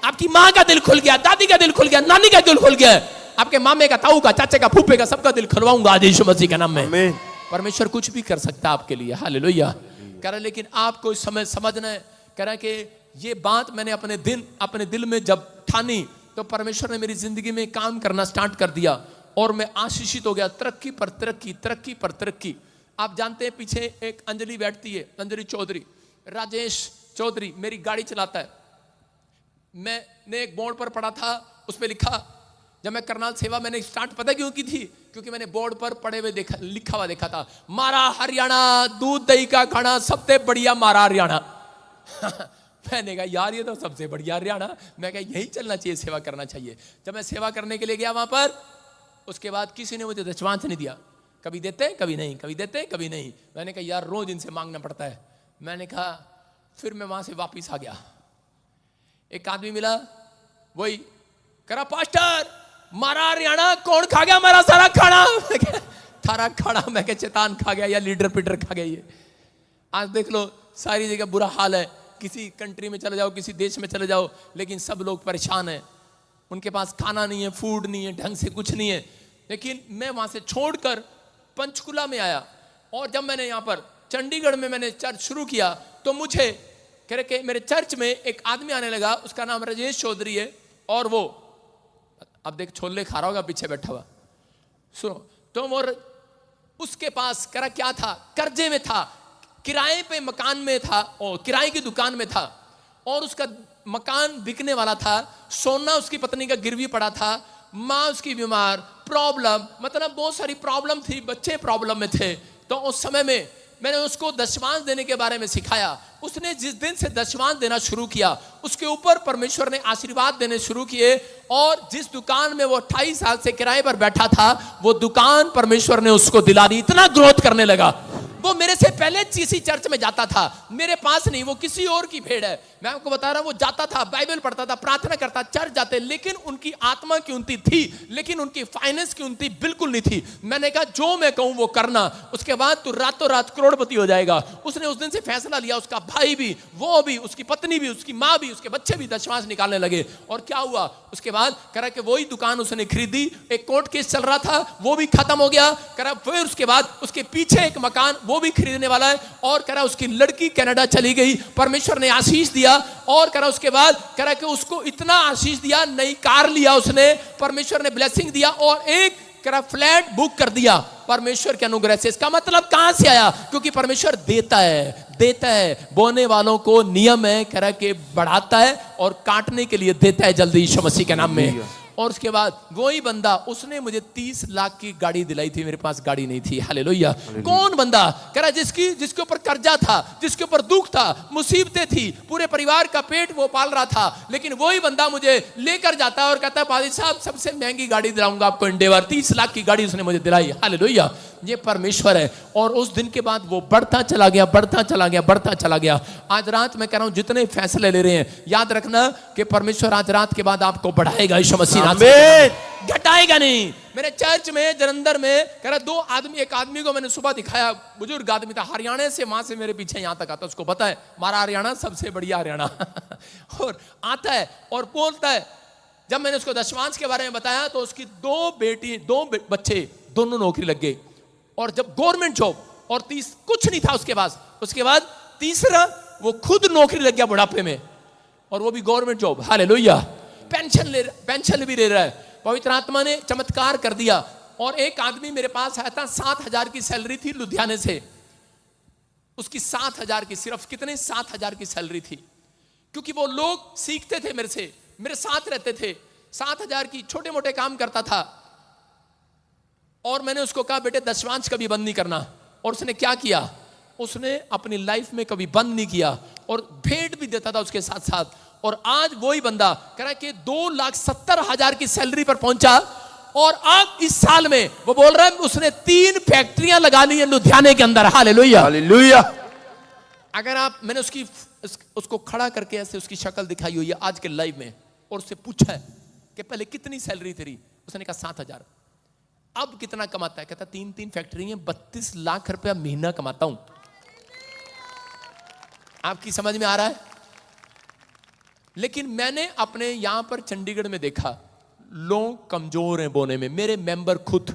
आपकी माँ का दिल खुल गया, दादी का दिल खुल गया, नानी का दिल खुल गया, आपके मामे का, ताऊ का, चाचे का, फूफे का, सबका दिल खुलवाऊंगा आज यीशु मसीह के नाम में। परमेश्वर कुछ भी कर सकता है आपके लिए। हालेलुया। कह रहा लेकिन आपको इस समय समझना है, कह रहा कि ये बात मैंने अपने दिल में जब ठानी तो परमेश्वर ने मेरी जिंदगी में काम करना स्टार्ट कर दिया और मैं आशीषित हो गया, तरक्की पर तरक्की, तरक्की पर तरक्की। आप जानते हैं पीछे एक अंजलि बैठती है, अंजलि चौधरी, राजेश चौधरी मेरी गाड़ी चलाता है। मैंने एक बोर्ड पर पढ़ा था, उस पर लिखा, जब मैं करनाल सेवा मैंने स्टार्ट पता क्यों की थी, क्योंकि मैंने बोर्ड पर पढ़े हुए देखा, लिखा हुआ देखा था, मारा हरियाणा दूध दही का खाना सबसे बढ़िया मारा हरियाणा। मैंने कहा यार ये तो सबसे बढ़िया हरियाणा, मैं कहा यही चलना चाहिए, सेवा करना चाहिए। जब मैं सेवा करने के लिए गया वहां पर, उसके बाद किसी ने मुझे दशवांश नहीं दिया, कभी देते कभी नहीं, कभी देते कभी नहीं। मैंने कहा यार रोज इनसे मांगना पड़ता है। मैंने कहा, फिर मैं वहां से वापिस आ गया। एक आदमी मिला, वही करा, पास्टर मारा हरियाणा कौन खा गया हमारा सारा खाना? थारा खाना? मैं क्या चेतान खा गया या लीडर पीडर खा गया? ये आज देख लो सारी जगह बुरा हाल है। किसी कंट्री में चले जाओ, किसी देश में चले जाओ, लेकिन सब लोग परेशान हैं, उनके पास खाना नहीं है, फूड नहीं है, ढंग से कुछ नहीं है। लेकिन मैं वहां से छोड़कर पंचकुला में आया, और जब मैंने यहाँ पर चंडीगढ़ में मैंने चर्च शुरू किया तो मुझे कह रहे कि मेरे चर्च में एक आदमी आने लगा, उसका नाम राजेश चौधरी है, और वो अब देख छोले खा रहा होगा पीछे बैठा हुआ, सुनो। तो वो उसके पास करा क्या था, कर्जे में था, किराए पे मकान में था, और किराए की दुकान में था, और उसका मकान बिकने वाला था, सोना उसकी पत्नी का गिरवी पड़ा था, माँ उसकी बीमार, प्रॉब्लम, मतलब बहुत सारी प्रॉब्लम थी, बच्चे प्रॉब्लम में थे। तो उस समय में मैंने उसको दशमांश देने के बारे में सिखाया। उसने जिस दिन से दशमांश देना शुरू किया, उसके ऊपर परमेश्वर ने आशीर्वाद देने शुरू किए, और जिस दुकान में वो 28 साल से किराए पर बैठा था, वो दुकान परमेश्वर ने उसको दिला दी। इतना ग्रोथ करने लगा। वो मेरे से पहले किसी चर्च में जाता था, मेरे पास नहीं, वो किसी और की भेड़ है। मैं आपको बता रहा हूं, वो जाता था, बाइबल पढ़ता था, प्रार्थना करता, चर्च जाते, लेकिन उनकी आत्मा की उन्नति थी, लेकिन उनकी फाइनेंस की उन्नति बिल्कुल नहीं थी। मैंने कहा जो मैं कहूं वो करना, उसके बाद तू रातों रात करोड़पति हो जाएगा। उसने उस दिन से फैसला लिया, उसका भाई भी, वो भी, उसकी पत्नी भी, उसकी माँ भी, उसके बच्चे भी दशमांश निकालने लगे। और क्या हुआ उसके बाद, करा कि वही दुकान उसने खरीदी, एक कोर्ट केस चल रहा था, वो भी खत्म हो गया। करा फिर उसके बाद उसके पीछे एक मकान वो भी खरीदने वाला है, और करा उसकी लड़की कनाडा चली गई, परमेश्वर ने आशीष दिया। और करा उसके बाद करा कि उसको इतना आशीष दिया, नई कार लिया उसने, परमेश्वर ने ब्लेसिंग दिया, और एक करा फ्लैट बुक कर दिया परमेश्वर के अनुग्रह से। इसका मतलब कहां से आया? क्योंकि परमेश्वर देता है। बोने वालों को नियम है, करा के बढ़ाता है और काटने के लिए देता है जल्दी, यीशु मसीह के नाम में। और उसके बाद वही बंदा, उसने मुझे 30 लाख की गाड़ी दिलाई थी, मेरे पास गाड़ी नहीं थी। हालेलुया। कौन बंदा? कह रहा जिसके ऊपर कर्जा था, जिसके ऊपर दुख था, मुसीबतें थी, पूरे परिवार का पेट वो पाल रहा था, लेकिन वही बंदा मुझे लेकर जाता है और कहता है पादी साहब सबसे महंगी गाड़ी दिलाऊंगा आपको, एंडेवर। 30 लाख की गाड़ी उसने मुझे दिलाई। हालेलुया। ये परमेश्वर है। और उस दिन के बाद वो बढ़ता चला गया, बढ़ता चला गया, बढ़ता चला गया। आज रात मैं कह रहा हूं, जितने फैसले ले रहे हैं, याद रखना कि परमेश्वर आज रात के बाद आपको बढ़ाएगा, यीशु मसीह घटाएगा नहीं। मेरे चर्च में जलंधर में कह रहा दो आदमी, एक आदमी को मैंने सुबह दिखाया, बुजुर्ग आदमी था, हरियाणा से, वहां से मेरे पीछे यहां तक आता, उसको पता है हमारा हरियाणा सबसे बढ़िया हरियाणा। और आता है और बोलता है, जब मैंने उसको दशमांश के बारे में बताया तो उसकी 2 बच्चे दोनों नौकरी लग गए, और जब गवर्नमेंट जॉब, और 30 कुछ नहीं था उसके पास। उसके बाद तीसरा वो खुद नौकरी लग गया बुढ़ापे में, और वो भी गवर्नमेंट जॉब। हालेलुया। पेंशन भी ले रहा है। पवित्र आत्मा ने चमत्कार कर दिया। और एक आदमी मेरे पास आया था, 7,000 की सैलरी थी लुधियाने से, उसकी 7,000 की, सिर्फ कितने 7,000 की सैलरी थी, क्योंकि वो लोग सीखते थे मेरे से, मेरे साथ रहते थे। 7,000 की छोटे मोटे काम करता था, और मैंने उसको कहा बेटे दशमांश कभी बंद नहीं करना। और उसने क्या किया, उसने अपनी लाइफ में कभी बंद नहीं किया, और भेंट भी देता था उसके साथ साथ। और आज वही बंदा कह रहा है कि 2,70,000 की सैलरी पर पहुंचा, और अब इस साल में वो बोल रहा है उसने 3 फैक्ट्रियां लगा ली है लुधियाने के अंदर। हालेलुया। हालेलुया। अगर आप, मैंने उसको खड़ा करके ऐसे उसकी शक्ल दिखाई हुई है आज के लाइव में, और उससे पूछा है कि पहले कितनी सैलरी तेरी? उसने कहा 7,000। अब कितना कमाता है? कहता 3 फैक्ट्री है, 32 लाख रुपया महीना कमाता हूं। आपकी समझ में आ रहा है? लेकिन मैंने अपने यहां पर चंडीगढ़ में देखा, लोग कमजोर हैं बोने में। मेरे मेंबर खुद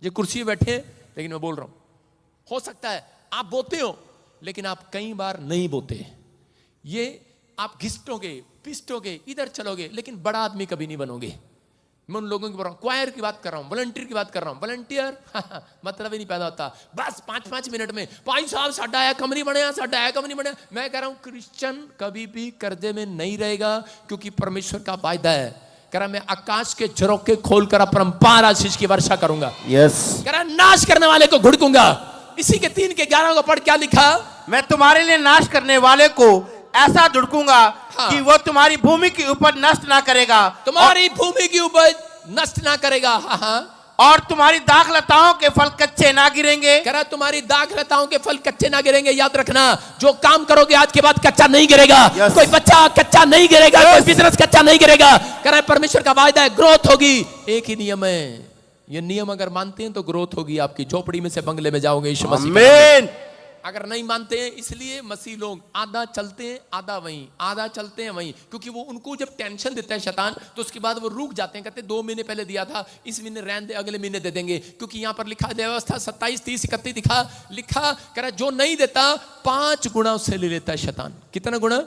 ये कुर्सी में बैठे हैं, लेकिन मैं बोल रहा हूं, हो सकता है आप बोते हो, लेकिन आप कई बार नहीं बोते। ये आप घिसटोगे पिसटोगे इधर चलोगे, लेकिन बड़ा आदमी कभी नहीं बनोगे। मैं उन लोगों की बोल रहा हूँ, क्वायर की बात कर रहा हूँ, वॉलंटियर की बात कर रहा हूँ। वॉलंटियर मतलब ही नहीं पैदा होता, बस 5-5 मिनट में भाई साहब साडा है कम नहीं बनया, साडा है कम नहीं बनया। मैं कह रहा हूँ क्रिश्चियन कभी भी कर्जे में नहीं रहेगा, क्योंकि परमेश्वर का वायदा है। कह रहा मैं आकाश के झरोखे खोलकर अपरंपार आशीष की वर्षा करूंगा। यस। कह रहा नाश करने वाले को घुड़कूंगा। इसी के 3 के 11 को पढ़ क्या लिखा, मैं तुम्हारे लिए नाश करने वाले को ऐसा धुड़कूंगा कि वो तुम्हारी भूमि की उपज नष्ट ना करेगा, तुम्हारी भूमि की उपज नष्ट ना करेगा। और तुम्हारी दाख लताओं के फल कच्चे ना गिरेंगे। कह रहा तुम्हारी दाख लताओं के फल कच्चे ना गिरेंगे। याद रखना, जो काम करोगे आज के बाद कच्चा नहीं गिरेगा। कोई बच्चा कच्चा नहीं गिरेगा, कोई बिजनेस कच्चा नहीं गिरेगा। कह रहा परमेश्वर का वायदा है, ग्रोथ होगी। एक ही नियम है, ये नियम अगर मानते हैं तो ग्रोथ होगी आपकी। झोपड़ी में से बंगले में जाओगे यीशु मसीह। अगर नहीं मानते हैं, इसलिए मसीह लोग आधा चलते हैं आधा वहीं, आधा चलते हैं वहीं, क्योंकि वो उनको जब टेंशन देता है शैतान तो उसके बाद वो रुक जाते हैं। कहते 2 महीने पहले दिया था, इस महीने रहने दे, अगले महीने दे देंगे। क्योंकि यहाँ पर लिखा व्यवस्था 27, 30, 31 लिखा कह रहा जो नहीं देता 5 गुना उससे ले लेता है शैतान। कितना गुना?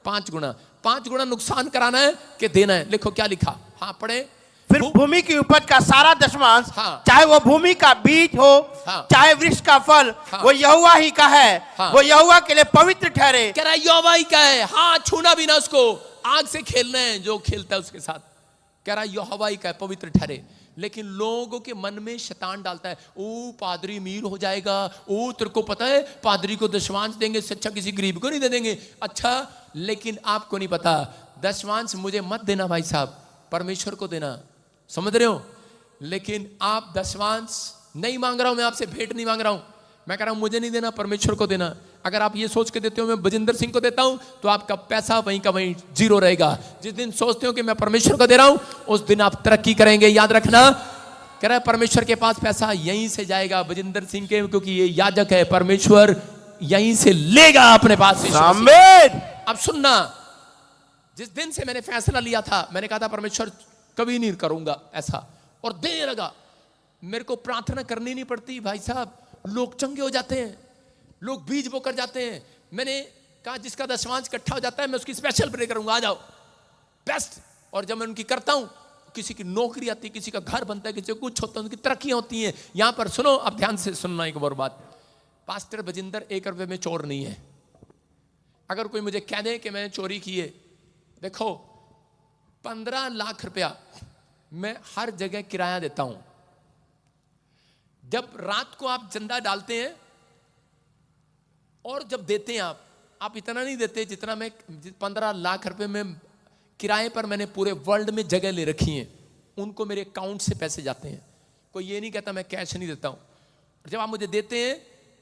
5 गुना। 5 गुना नुकसान कराना है कि देना है। लिखो क्या लिखा, हाँ पढ़े। फिर भूमि की उपज का सारा दशमांश, हाँ। चाहे वो भूमि का बीज हो, हाँ। चाहे वृक्ष का फल, हाँ। वो यहोवा ही का है। हाँ। वो यहोवा के लिए पवित्र ठहरे। कह रहा यहोवा ही का है, हाँ छूना भी ना उसको, आग से खेलना है जो खेलता है उसके साथ। कह रहा यहोवा ही का है, पवित्र ठहरे। लेकिन लोगों के मन में शैतान डालता है, ओ पादरी अमीर हो जाएगा, ओ तेरे को पता है पादरी को दशमांश देंगे इससे अच्छा किसी गरीब को नहीं दे देंगे। अच्छा, लेकिन आपको नहीं पता, दशमांश मुझे मत देना भाई साहब, परमेश्वर को देना। समझ रहे हो? लेकिन आप दशमांश नहीं मांग रहा हूं, मैं आपसे भेंट नहीं मांग रहा हूं, मैं कह रहा हूं मुझे नहीं देना, परमेश्वर को देना। अगर आप ये सोच के देते हो मैं बजिंदर सिंह को देता हूं, तो आपका पैसा वहीं का वहीं जीरो रहेगा। जिस दिन सोचते हो कि मैं परमेश्वर को दे रहा हूं, उस दिन आप तरक्की करेंगे। याद रखना, कह रहा है परमेश्वर के पास पैसा यहीं से जाएगा, बजिंदर सिंह के, क्योंकि ये याजक है, परमेश्वर यहीं से लेगा अपने पास। अब सुनना, जिस दिन से मैंने फैसला लिया था, मैंने कहा था परमेश्वर कभी नहीं करूंगा ऐसा, और देने लगा। मेरे को प्रार्थना करनी नहीं पड़ती भाई साहब, लोग चंगे हो जाते हैं, लोग बीज बोकर जाते हैं। मैंने कहा जिसका दशमांश इकट्ठा हो जाता है मैं उसकी स्पेशल प्रे करूंगा, आ जाओ बेस्ट। और जब मैं उनकी करता हूं, किसी की नौकरी आती है, किसी का घर बनता है, किसी को कुछ होता है, उनकी तरक्कियां होती हैं। यहां पर सुनो, अब ध्यान से सुनना एक और बात, पास्टर बजिंदर 1 रुपए में चोर नहीं है। अगर कोई मुझे कह दे कि मैंने चोरी की है, देखो 15 लाख रुपया मैं हर जगह किराया देता हूं। जब रात को आप चंदा डालते हैं और जब देते हैं आप इतना नहीं देते जितना मैं 15 लाख रुपए में किराए पर मैंने पूरे वर्ल्ड में जगह ले रखी है, उनको मेरे अकाउंट से पैसे जाते हैं। कोई ये नहीं कहता मैं कैश नहीं देता हूं। जब आप मुझे देते हैं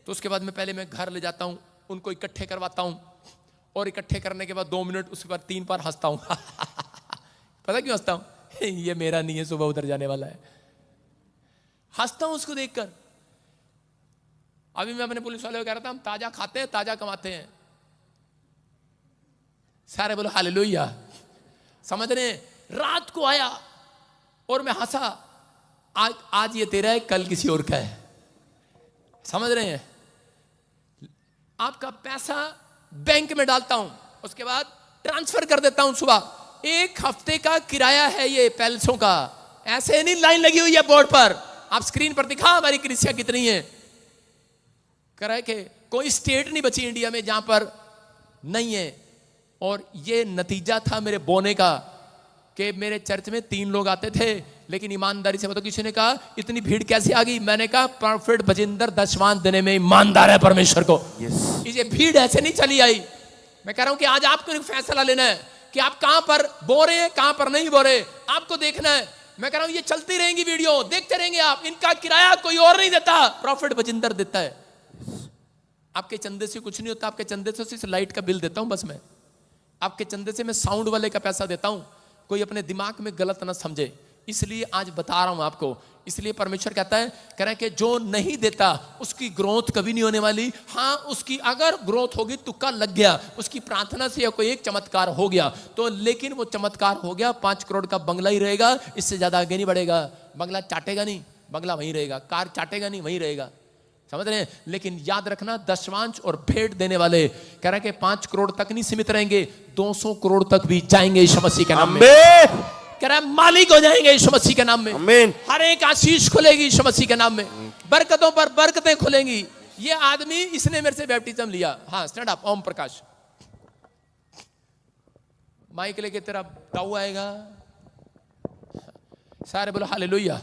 तो उसके बाद मैं पहले मैं घर ले जाता हूं, उनको इकट्ठे करवाता हूं, और इकट्ठे करने के बाद 2 मिनट उसके बाद 3 बार हंसता हूं। पता क्यों हंसता हूं? ये मेरा नहीं है, सुबह उधर जाने वाला है। हंसता हूं उसको देखकर। अभी मैं अपने पुलिस वाले को कह रहा था, हम ताजा खाते हैं ताजा कमाते हैं। सारे बोलो हालेलुया। समझ रहे हैं? रात को आया और मैं हंसा, आज ये तेरा है, कल किसी और का है। समझ रहे हैं? आपका पैसा बैंक में डालता हूं, उसके बाद ट्रांसफर कर देता हूं सुबह। 1 हफ्ते का किराया है ये पैलेसों का। ऐसे नहीं लाइन लगी हुई है बोर्ड पर, आप स्क्रीन पर दिखा हमारी कलीसिया कितनी है। कह के कोई स्टेट नहीं बची इंडिया में जहां पर नहीं है। और ये नतीजा था मेरे बोने का, कि मेरे चर्च में 3 लोग आते थे, लेकिन ईमानदारी से बताओ, किसी ने कहा इतनी भीड़ कैसे आ गई? मैंने कहा प्रॉफिट बजिंदर दशमांश देने में ईमानदार है परमेश्वर को। ये भीड़ ऐसे नहीं चली आई। मैं कह रहा हूं कि आज आपको एक फैसला लेना है कि आप कहां पर बो रहे हैं, कहां पर नहीं बो रहे, आपको देखना है। मैं कह रहा हूं ये चलती रहेंगी वीडियो, देखते रहेंगे आप। इनका किराया कोई और नहीं देता, प्रॉफिट बजिंदर देता है। आपके चंदे से कुछ नहीं होता, आपके चंदे से सिर्फ लाइट का बिल देता हूं बस मैं। आपके चंदे से मैं साउंड वाले का पैसा देता हूं। कोई अपने दिमाग में गलत ना समझे, इसलिए आज बता रहा हूं आपको। इसलिए परमेश्वर कहता है, कह रहा है कि जो नहीं देता उसकी ग्रोथ कभी नहीं होने वाली। हाँ, उसकी अगर ग्रोथ होगी, तुक्का लग गया, उसकी प्रार्थना से या कोई एक चमत्कार हो गया तो, लेकिन वो चमत्कार हो गया 5 करोड़ का बंगला ही रहेगा, इससे ज्यादा आगे नहीं बढ़ेगा। बंगला चाटेगा नहीं, बंगला वहीं रहेगा। कार चाटेगा नहीं, वहीं रहेगा। समझ रहे हैं? लेकिन याद रखना, दशमांश और भेंट देने वाले कह रहे हैं कि 5 करोड़ तक नहीं सीमित रहेंगे, 200 करोड़ तक भी जाएंगे यीशु मसीह के नाम में। कह रहा है मालिक हो जाएंगे यीशु मसीह के नाम में। आमीन। हर एक आशीष खुलेगी यीशु मसीह के नाम में, बरकतों पर बरकतें खुलेंगी। ये आदमी, इसने मेरे से बैप्टिज्म लिया। हाँ, stand up. Om Prakash, mic लेके तेरा ताऊ आएगा, सारे बोलो हालेलुया।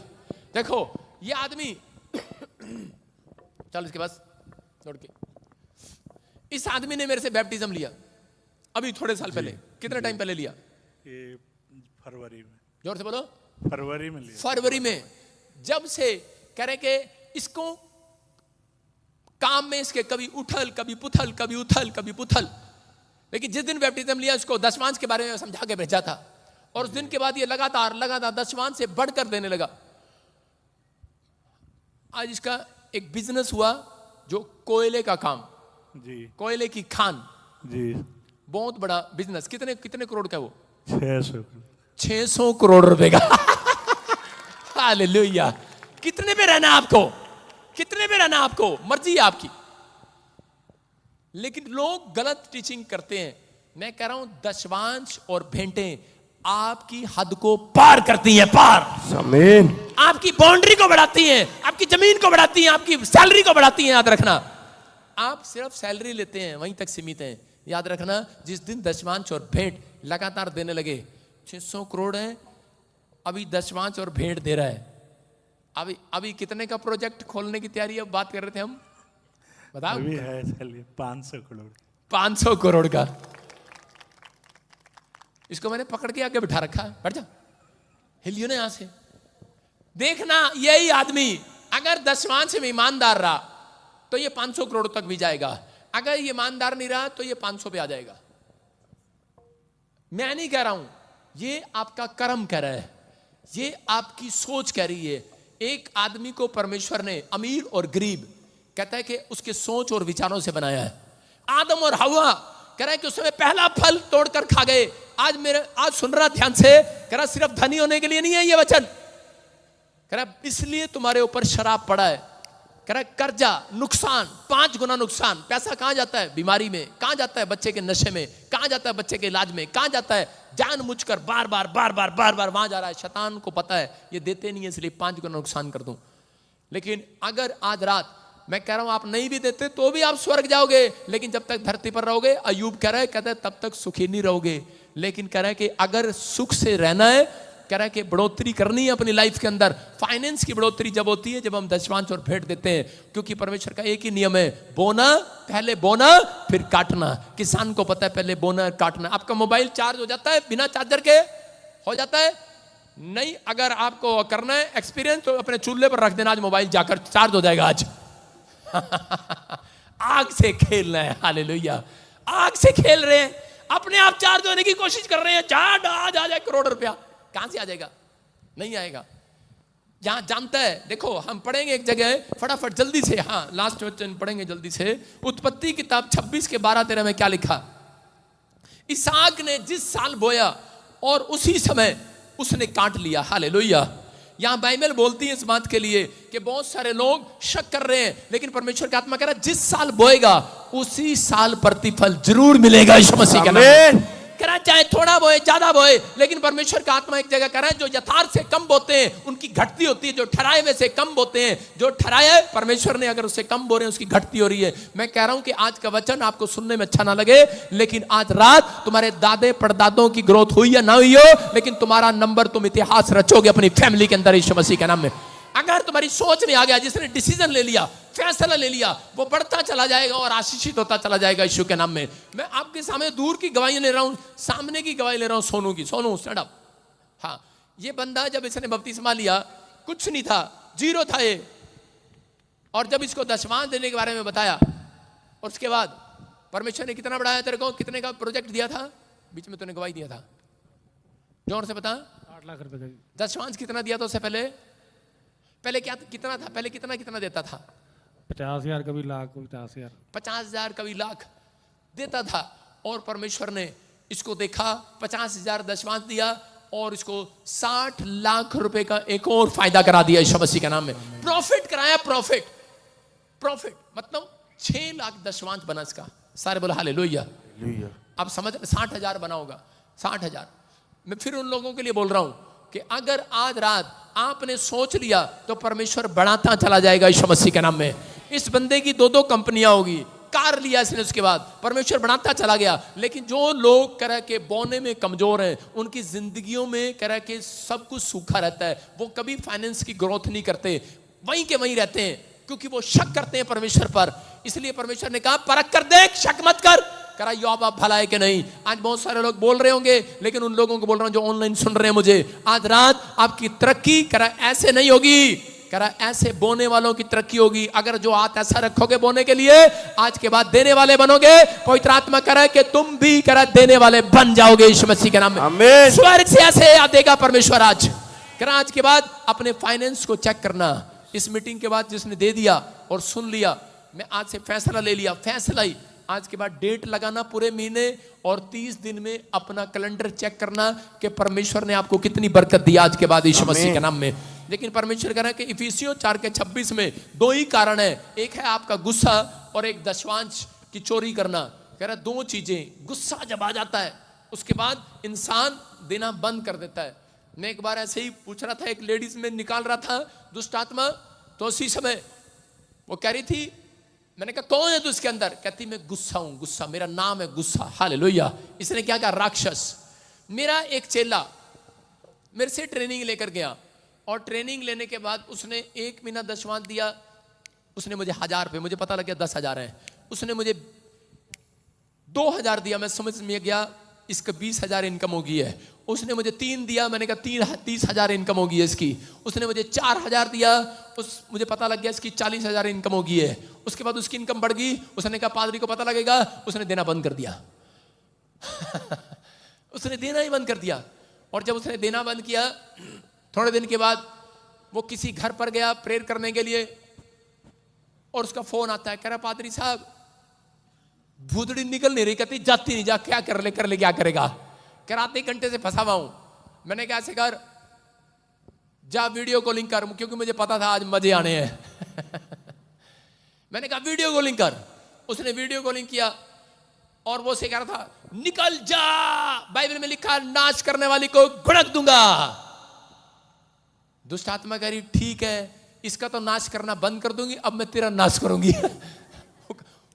देखो ये आदमी चल इसके पास दौड़ के, इस आदमी ने मेरे से बैप्टिज्म लिया अभी थोड़े साल पहले। कितने टाइम पहले लिया? ये फरवरी में। जोर से बोलो। फरवरी में लिया। फरवरी में। जब से कह रहे कि इसको काम में इसके कभी उथल कभी पुथल, कभी उथल कभी पुथल, लेकिन जिस दिन बैप्टिज्म लिया उसको दशमांश के बारे में समझा के भेजा था, और उस दिन के बाद ये लगातार दशमांश से बढ़कर देने लगा। आज इसका एक बिजनेस हुआ जो कोयले का काम, जी कोयले की खान, जी। बहुत बड़ा बिजनेस। कितने करोड़ का वो? 600 करोड़ रुपए का। हालेलुया। कितने पे रहना आपको, कितने पे रहना आपको, मर्जी है आपकी। लेकिन लोग गलत टीचिंग करते हैं। मैं कह रहा हूं दशमांश और भेंटें आपकी हद को पार करती हैं, पार। आमीन। आपकी बाउंड्री को बढ़ाती हैं, आपकी जमीन को बढ़ाती हैं, आपकी सैलरी को बढ़ाती हैं। याद रखना, आप सिर्फ सैलरी लेते हैं, वहीं तक सीमित हैं। याद रखना, जिस दिन दशमांश और भेंट लगातार देने लगे, 600 करोड़ है अभी दशमांश और भेंट दे रहा है। अभी कितने का प्रोजेक्ट खोलने की तैयारी है? बात कर रहे थे हम, बताओ। अभी है चलिए 500 करोड़। 500 करोड़ का। इसको मैंने पकड़ के आगे बिठा रखा है, बैठ जा, हिलियो ना यहां से। देखना, यही आदमी अगर दशमांश में ईमानदार रहा तो ये 500 करोड़ तक भी जाएगा। अगर ये ईमानदार नहीं रहा तो ये 500 पे आ जाएगा। मैं नहीं कह रहा हूं, ये आपका कर्म कह रहा है, ये आपकी सोच कह रही है। एक आदमी को परमेश्वर ने अमीर और गरीब कहता है कि उसके सोच और विचारों से बनाया है। आदम और हवा कह रहा है कि उसमें पहला फल तोड़कर खा गए। आज सुन रहा ध्यान से, कह रहा सिर्फ धनी होने के लिए नहीं है ये वचन, कह रहा इसलिए तुम्हारे ऊपर शराब पड़ा है। कह रहा कर्जा, नुकसान, 5 गुना नुकसान। पैसा कहां जाता है? बीमारी में। कहां जाता है? बच्चे के नशे में। कहां जाता है? बच्चे के इलाज में। कहां जाता है? जानबूझकर बार बार वहां जा रहा है। शैतान को पता है ये देते नहीं है, इसलिए 5 गुना नुकसान कर दूं। लेकिन अगर आज रात मैं कह रहा हूं आप नहीं भी देते तो भी आप स्वर्ग जाओगे, लेकिन जब तक धरती पर रहोगे, अय्यूब कह रहा है, कहता है तब तक सुखी नहीं रहोगे। लेकिन कह रहा है कि अगर सुख से रहना है, कह रहा है कि बढ़ोतरी करनी है अपनी लाइफ के अंदर। फाइनेंस की बढ़ोतरी जब होती है, जब हम दशमांश और भेंट देते हैं, क्योंकि परमेश्वर का एक ही नियम है, बोना, पहले बोना फिर काटना। किसान को पता है पहले बोना काटना। आपका मोबाइल चार्ज हो जाता है बिना चार्जर के? हो जाता है नहीं। अगर आपको करना है एक्सपीरियंस तो अपने चूल्हे पर रख देना, आज मोबाइल जाकर चार्ज हो जाएगा। आज आग से खेलना है। हालेलुया। आग से खेल रहे हैं, अपने आप चार्ज होने की कोशिश कर रहे हैं। चार्ज आ जाए करोड़ रुपया, कहां से आ जाएगा? नहीं आएगा। जहां जानता है, देखो हम पढ़ेंगे एक जगह फटाफट जल्दी से, हाँ लास्ट वचन पढ़ेंगे जल्दी से। उत्पत्ति किताब 26 के 12-13 में क्या लिखा? इसहाक ने जिस साल बोया और उसी समय उसने काट लिया। हालेलुया। यहां बाइबल बोलती है इस बात के लिए कि बहुत सारे लोग शक कर रहे हैं, लेकिन परमेश्वर का आत्मा कह रहा है जिस साल बोएगा उसी साल प्रतिफल जरूर मिलेगा यीशु मसीह के नाम में। कह रहा है चाहे थोड़ा बोए ज्यादा बोए, लेकिन परमेश्वर का आत्मा एक जगह कह रहा है जो यथार्थ से कम बोते हैं उनकी घटती होती है, जो ठहराए में से कम बोते हैं, जो ठहराया परमेश्वर ने अगर उससे कम बो रहे हैं उसकी घटती हो रही है। मैं कह रहा हूं कि आज का वचन आपको सुनने में अच्छा ना लगे, लेकिन आज रात तुम्हारे दादे परदादों की ग्रोथ हुई या ना हुई हो, लेकिन तुम्हारा नंबर तुम इतिहास रचोगे अपनी फैमिली के अंदर यीशु मसीह के नाम में। अगर तुम्हारी सोच में आ गया, जिसने डिसीजन ले लिया, फैसला ले लिया, वो बढ़ता चला जाएगा और आशीषित होता चला जाएगा यीशु के नाम में। मैं आपके सामने दूर की गवाही ले रहा हूं, सामने की गवाही ले रहा हूं सोनू की। Sonu stand up. हाँ, ये बंदा जब इसने बपतिस्मा लिया कुछ नहीं था, जीरो था ये, और जब इसको दशमांश देने के बारे में बताया और उसके बाद परमेश्वर ने कितना बढ़ाया तेरे को, कितने का प्रोजेक्ट दिया था, बीच में तूने गवाही दिया था, जोर से बता। 8 लाख रुपए का। दशमांश कितना दिया था उससे पहले क्या कितना था? पहले कितना देता था? 50,000 कभी लाख, कभी 50,000, 50,000 कभी लाख देता था। और परमेश्वर ने इसको देखा, 50,000 दशमांश दिया और इसको 60 लाख रुपए का एक और फायदा करा दिया यीशु मसीह के नाम में। प्रॉफिट कराया, प्रॉफिट। प्रॉफिट मतलब 6 लाख दशवांश बना इसका। सारे बोला हालेलुया। अब समझ 60,000 बना होगा, 60,000। मैं फिर उन लोगों के लिए बोल रहा हूं कि अगर आज रात आपने सोच लिया तो परमेश्वर बढ़ाता चला जाएगा यीशु मसीह के नाम में। इस बंदे की 2-2 कंपनियां होगी, कार लिया इसने, उसके बाद परमेश्वर बढ़ाता चला गया। लेकिन जो लोग कह के बोने में कमजोर हैं, उनकी जिंदगियों में कह के सब कुछ सूखा रहता है, वो कभी फाइनेंस की ग्रोथ नहीं करते, वहीं के वहीं रहते हैं, क्योंकि वो शक करते हैं परमेश्वर पर। इसलिए परमेश्वर ने कहा परख कर देख, शक मत कर, करा योब आप भला है कि नहीं। आज बहुत सारे लोग बोल रहे होंगे, लेकिन उन लोगों को बोल रहा हूं जो ऑनलाइन सुन रहे हैं मुझे, आज रात आपकी तरक्की करा ऐसे नहीं होगी, करा ऐसे बोने वालों की तरक्की होगी। अगर जो हाथ ऐसा रखोगे बोने के लिए, आज के बाद देने वाले बनोगे। पवित्र आत्मा करा कि तुम भी करा देने वाले बन जाओगे यीशु मसीह के नाम में। आमीन। स्वर्ग से ऐसे देगा परमेश्वर। आज करा आज के बाद अपने फाइनेंस को चेक करना। इस मीटिंग के बाद जिसने दे दिया और सुन लिया, मैं आज से फैसला ले लिया, फैसला ही आज के बाद डेट लगाना पूरे महीने और 30 दिन में अपना कैलेंडर चेक करना कि परमेश्वर ने आपको कितनी बरकत दी आज के बाद यीशु मसीह के नाम में। लेकिन परमेश्वर कह रहा है कि इफिसियों 4:26 में 2 ही कारण है, एक है आपका गुस्सा और एक दशवांश की चोरी करना। कह रहा है 2 चीजें, गुस्सा जब आ जाता है उसके बाद इंसान देना बंद कर देता है। मैं एक बार ऐसे ही पूछ रहा था, एक लेडीज में निकाल रहा था दुष्ट आत्मा, तो उसी समय वो कह रही थी, मैंने कहा कौन है तू इसके अंदर? कहती मैं गुस्सा हूं, गुस्सा, मेरा नाम है गुस्सा। हालेलुया। इसने क्या कहा? राक्षस। मेरा एक चेला मेरे से ट्रेनिंग लेकर गया और ट्रेनिंग लेने के बाद उसने 1 महीना दशवांश दिया, उसने मुझे 1000 रुपये, मुझे पता लग गया 10,000 है, उसने मुझे 2,000 दिया, मैं समझ में गया इसका 20,000 इनकम होगी है। उसने मुझे 3 दिया, मैंने कहा 30,000 इनकम होगी है इसकी। उसने मुझे 4,000 दिया, मुझे पता लग गया इसकी 40,000 इनकम होगी है। उसके बाद उसकी इनकम बढ़ गई, उसने कहा पादरी को पता लगेगा, उसने देना बंद कर दिया। उसने देना ही बंद कर दिया। और जब उसने देना बंद किया, थोड़े दिन के बाद वो किसी घर पर गया प्रेयर करने के लिए और उसका फोन आता है, कह रहा पादरी साहब भूतड़ी निकल नहीं रही, कहती जाती नहीं, जा क्या कर ले क्या करेगा? कह रहा आधे घंटे से फंसा हुआ हूं। मैंने कहा ऐसे कर, जा वीडियो कॉलिंग कर, क्योंकि मुझे पता था आज मजे आने हैं। मैंने कहा वीडियो कॉलिंग कर। उसने वीडियो कॉलिंग किया और वो से कह रहा था निकल जा, बाइबल में लिखा नाश करने वाली को गुड़क दूंगा। दुष्ट आत्मा कह रही ठीक है, इसका तो नाश करना बंद कर दूंगी, अब मैं तेरा नाश करूंगी।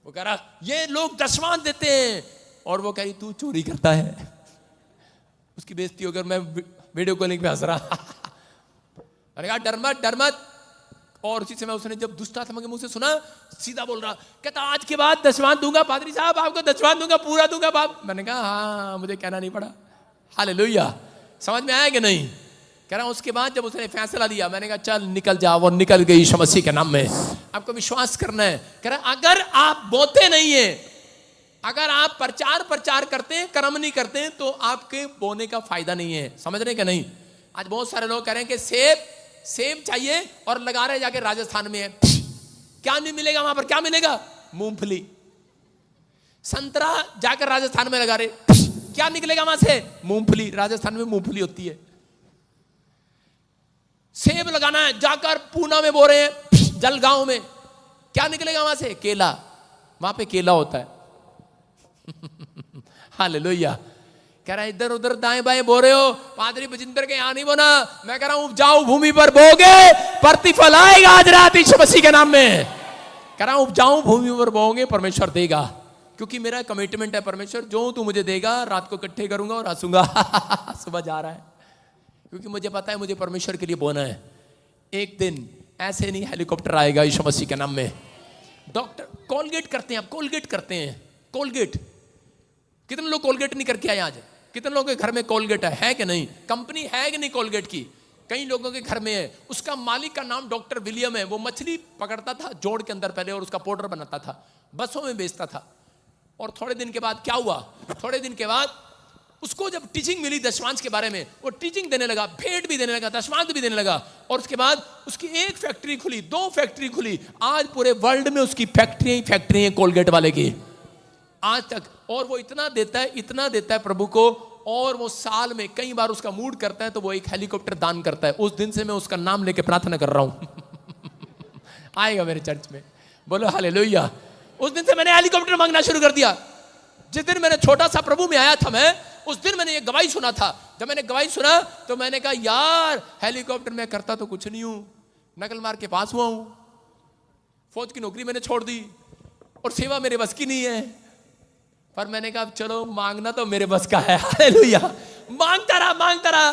वो कह रहा ये लोग दशवांश देते हैं, और वो कह रही तू चोरी करता है। उसकी बेइज्जती होकर मैं वीडियो कॉलिंग पे हंस रहा। मैंने कहा डर मत। और उसी समय उसने जब दुष्ट आत्मा के मुंह से सुना, सीधा बोल रहा, कहता आज के बाद दशवांश दूंगा पादरी साहब, आपको दशवांश दूंगा, पूरा दूंगा बाप। मैंने कहा हाँ, मुझे कहना नहीं पड़ा। हालेलुया। समझ में आया कि नहीं? कह रहा उसके बाद जब उसने फैसला दिया, मैंने कहा चल निकल जाओ, और निकल गई यीशु मसीह के नाम में। आपको विश्वास करना है। कह रहा अगर आप बोते नहीं है, अगर आप प्रचार करते हैं, कर्म नहीं करते हैं, तो आपके बोने का फायदा नहीं है। समझ रहे कि नहीं? आज बहुत सारे लोग कह रहे हैं कि सेब चाहिए और लगा रहे जाके राजस्थान में है, क्या नहीं मिलेगा वहां पर? क्या मिलेगा? मूंगफली। संतरा जाकर राजस्थान में लगा रहे, क्या निकलेगा वहां से? मूंगफली। राजस्थान में मूंगफली होती है। सेब लगाना है, जाकर पूना में बो रहे हैं, जलगांव में, क्या निकलेगा वहां से? केला। वहां पे केला होता है। हालेलुया। कह रहा है इधर उधर दाएं बाएं बो रहे हो, पादरी बजिंदर के यहां नहीं बोना। मैं कह रहा हूं उपजाऊ भूमि पर बोगे, प्रतिफल आएगा आज रात यीशु मसीह के नाम में। कह रहा हूं उपजाऊ भूमि पर बोगे, परमेश्वर देगा, क्योंकि मेरा कमिटमेंट है। परमेश्वर जो तू मुझे देगा, रात को इकट्ठे करूंगा और हंसूंगा। सुबह जा रहा है, क्योंकि मुझे पता है मुझे परमेश्वर के लिए बोना है। एक दिन ऐसे नहीं हेलीकॉप्टर आएगा यीशु मसीह के नाम में। डॉक्टर कोलगेट करते हैं, आप कोलगेट करते हैं, कोलगेट। कितने लोग कोलगेट नहीं करके आए आज? कितने लोगों के घर में कोलगेट है कि नहीं? कंपनी है कि नहीं कोलगेट की? कई लोगों के घर में है। उसका मालिक का नाम डॉक्टर विलियम है। वो मछली पकड़ता था जोड़ के अंदर पहले, और उसका पाउडर बनाता था, बसों में बेचता था। और थोड़े दिन के बाद क्या हुआ? थोड़े दिन के बाद उसको जब टीचिंग मिली दशवांश के बारे में, वो टीचिंग देने लगा, भेंट भी देने लगा, दशवांश भी देने लगा। और उसके बाद उसकी एक फैक्ट्री खुली, 2 फैक्ट्री खुली। आज पूरे वर्ल्ड में उसकी फैक्ट्री है कोलगेट वाले की आज तक। और वो इतना देता है प्रभु को, और वो साल में कई बार उसका मूड करता है तो वो एक हेलीकॉप्टर दान करता है। उस दिन से मैं उसका नाम लेके प्रार्थना कर रहा हूं। आएगा मेरे चर्च में, बोलो हालेलुया। उस दिन से मैंने हेलीकॉप्टर मांगना शुरू कर दिया। जिस दिन मैंने छोटा सा प्रभु में आया था मैं, उस दिन मैंने ये गवाही सुना था। जब मैंने गवाही सुना तो मैंने कहा यार हेलीकॉप्टर में करता तो कुछ नहीं हूं, नकल मार के पास हुआ हूं, फौज की नौकरी मैंने छोड़ दी और सेवा मेरे बस की नहीं है। पर मैंने कहा चलो मांगना तो मेरे बस का है। हालेलुया। मांगता रहा।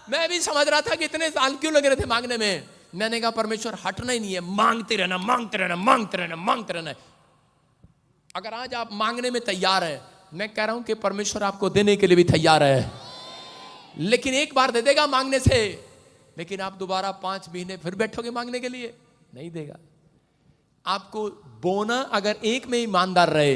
मैं भी समझ रहा था कि इतने साल क्यों लगे रहे थे मांगने में। मैंने कहा परमेश्वर हटना ही नहीं है, मांगते रहना। अगर आज आप मांगने में तैयार हैं, मैं कह रहा हूं कि परमेश्वर आपको देने के लिए भी तैयार है। लेकिन एक बार दे देगा मांगने से, लेकिन आप दोबारा 5 महीने फिर बैठोगे मांगने के लिए, नहीं देगा। आपको बोना अगर एक में ईमानदार रहे,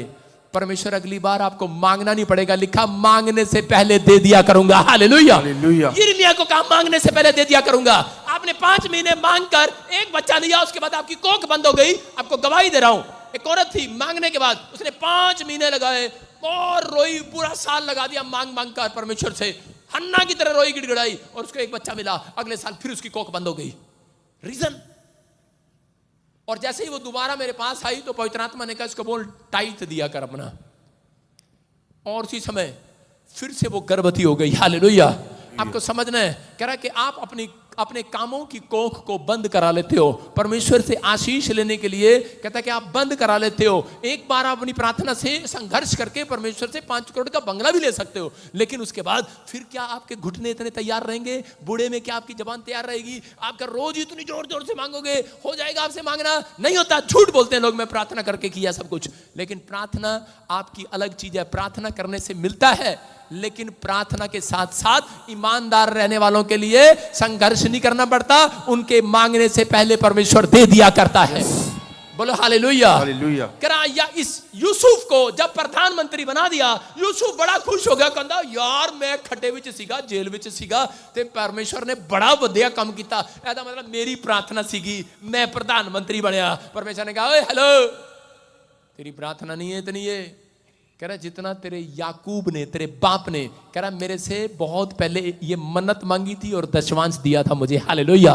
परमेश्वर अगली बार आपको मांगना नहीं पड़ेगा। लिखा मांगने से पहले दे दिया करूंगा। हालेलुया। यिर्मयाह को कहा मांगने से पहले दे दिया करूंगा। आपने 5 महीने मांगकर एक बच्चा लिया, उसके बाद आपकी कोख बंद हो गई। आपको गवाही दे रहा हूं, एक औरत थी मांगने के बाद उसने 5 महीने लगाए और रोई, पूरा साल लगा दिया मांग कर परमेश्वर से, हन्ना की तरह रोई, गिड़गिड़ाई, और उसको एक बच्चा मिला। अगले साल फिर उसकी कोख बंद हो गई। रीजन, और जैसे ही वो दोबारा मेरे पास आई तो पवित्र आत्मा ने कहा इसको बोल टाइट दिया कर अपना, और उसी समय फिर से वो गर्भवती हो गई। हालेलुया। आपको समझना है, कह रहा है कि आप अपने कामों की कोख को बंद करा लेते हो परमेश्वर से आशीष लेने के लिए। कहता है कि आप बंद करा लेते हो। एक बार आप अपनी प्रार्थना से संघर्ष करके परमेश्वर से 5 करोड़ का बंगला भी ले सकते हो, लेकिन उसके बाद फिर क्या आपके घुटने इतने तैयार रहेंगे? बूढ़े में क्या आपकी जबान तैयार रहेगी? आपका रोज इतनी जोर जोर से मांगोगे, हो जाएगा आपसे मांगना? नहीं होता। झूठ बोलते हैं लोग, मैं प्रार्थना करके किया सब कुछ। लेकिन प्रार्थना आपकी अलग चीज है। प्रार्थना करने से मिलता है, लेकिन प्रार्थना के साथ साथ ईमानदार रहने वालों के लिए संघर्ष नहीं करना पड़ता। उनके मांगने से पहले परमेश्वर दे दिया करता है। बोलो हालेलुया। या इस यूसुफ को जब प्रधानमंत्री बना दिया, यूसुफ बड़ा खुश हो गया। कहता यार मैं खड्डे विच सीगा, जेल विच सीगा, ते परमेश्वर ने बड़ा वधिया काम किया। ऐसा मतलब मेरी प्रार्थना सीगी, मैं प्रधानमंत्री बनया। परमेश्वर ने कहा ओए हेलो, तेरी प्रार्थना नहीं है इतनी है। कह रहा जितना तेरे याकूब ने, तेरे बाप ने, कह रहा मेरे से बहुत पहले ये मन्नत मांगी थी और दशवांश दिया था मुझे। हालेलुया।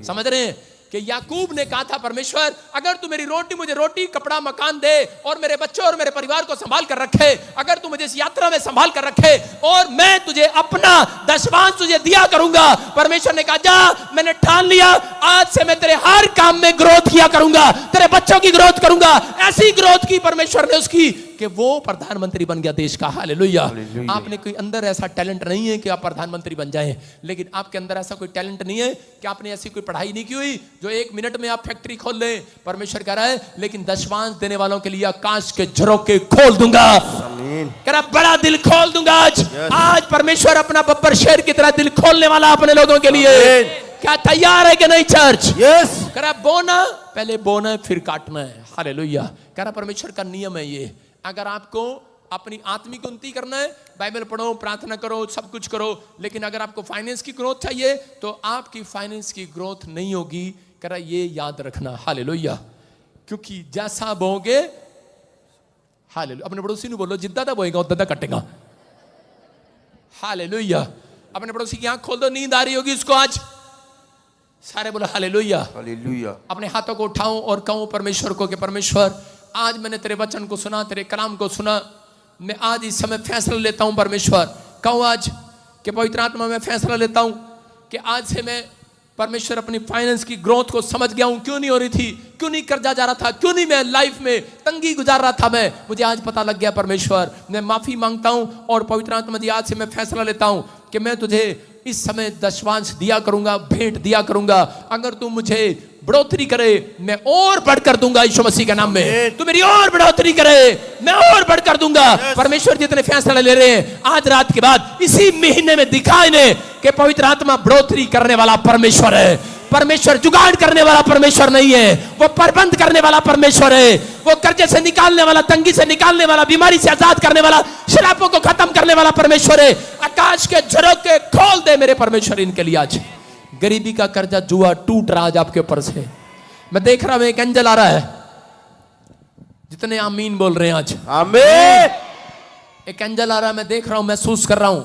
समझ रहे हैं कि याकूब ने कहा था परमेश्वर अगर तू मेरी मुझे रोटी कपड़ा मकान दे और मेरे बच्चों और मेरे परिवार को संभाल कर रखे, अगर तू मुझे इस यात्रा में संभाल कर रखे, और मैं तुझे अपना दशवांश तुझे दिया करूंगा। परमेश्वर ने कहा जा, मैंने ठान लिया, आज से मैं तेरे हर काम में ग्रोथ किया करूंगा, तेरे बच्चों की ग्रोथ करूंगा। ऐसी ग्रोथ की परमेश्वर ने उसकी कि वो प्रधानमंत्री बन गया देश का। हालेलुया। आपने कोई अंदर ऐसा टैलेंट नहीं है कि आप प्रधानमंत्री बन जाएं, लेकिन आपके अंदर ऐसा कोई टैलेंट नहीं है कि आपने ऐसी कोई पढ़ाई नहीं की हुई जो 1 मिनट में आप फैक्ट्री खोल लें। परमेश्वर कह रहा है लेकिन दशवांश देने वालों के लिए आकाश के झरोखे खोल दूंगा। कह रहा बड़ा दिल खोल दूंगा आज परमेश्वर अपना बब्बर शेर की तरह दिल खोलने वाला अपने लोगों के लिए। क्या तैयार है कि नहीं चर्च? यस। कह रहा बोना, पहले बोना है फिर काटना है। हालेलुया। कह रहा परमेश्वर का नियम है ये। अगर आपको अपनी आत्मिक उन्नति करना है, बाइबल पढ़ो, प्रार्थना करो, सब कुछ करो, लेकिन अगर आपको फाइनेंस की ग्रोथ चाहिए तो आपकी फाइनेंस की ग्रोथ नहीं होगी। कह रहा ये याद रखना। हालेलुया। क्योंकि जैसा बोगे, हालेलुया, अपने पड़ोसी ने बोलो जिद्दा दा बोएगा उद्दा दा कटेगा। हालेलुया। अपने पड़ोसी की आंख खोल दो, नींद आ रही होगी उसको आज। सारे बोलो हालेलुया। हालेलुया। अपने हाथों को उठाऊं और कहूं परमेश्वर को कि परमेश्वर आज मैंने तेरे वचन को सुना, तेरे कलाम को सुना, मैं आज इस समय फैसला लेता हूं। परमेश्वर कहूं आज कि पवित्र आत्मा में फैसला लेता हूं कि आज से मैं परमेश्वर अपनी फाइनेंस की ग्रोथ को समझ गया हूं। क्यों नहीं हो रही थी, क्यों नहीं कर्जा जा रहा था, क्यों नहीं मैं लाइफ में तंगी गुजार रहा था, मैं मुझे आज पता लग गया। परमेश्वर मैं माफी मांगता हूं और पवित्र आत्मा जी आज से मैं फैसला लेता हूं कि मैं तुझे इस समय दशवांश दिया करूंगा, भेंट दिया करूंगा। अगर तू मुझे बढ़ोतरी करे मैं और बढ़कर दूंगा यीशु मसीह के नाम में। तू मेरी और बढ़ोतरी करे मैं और बढ़कर दूंगा। परमेश्वर जितने फैसला ले रहे हैं आज रात के बाद इसी महीने में दिखाए ने कि पवित्र आत्मा बढ़ोतरी करने वाला परमेश्वर है। परमेश्वर जुगाड़ करने वाला परमेश्वर नहीं है, वो प्रबंध करने वाला परमेश्वर है। वो कर्जे से निकालने वाला, तंगी से निकालने वाला, बीमारी से आजाद करने वाला, शराबों को खत्म करने वाला परमेश्वर है। आकाश के झरोखे खोल दे मेरे परमेश्वर इनके लिए आज। गरीबी का कर्जा जुआ टूट रहा आज आपके ऊपर से। मैं देख रहा हूं एक एंजल आ रहा है। जितने आमीन बोल रहे हैं आज आमीन। एक एंजल आ रहा है, मैं देख रहा हूं, महसूस कर रहा हूं।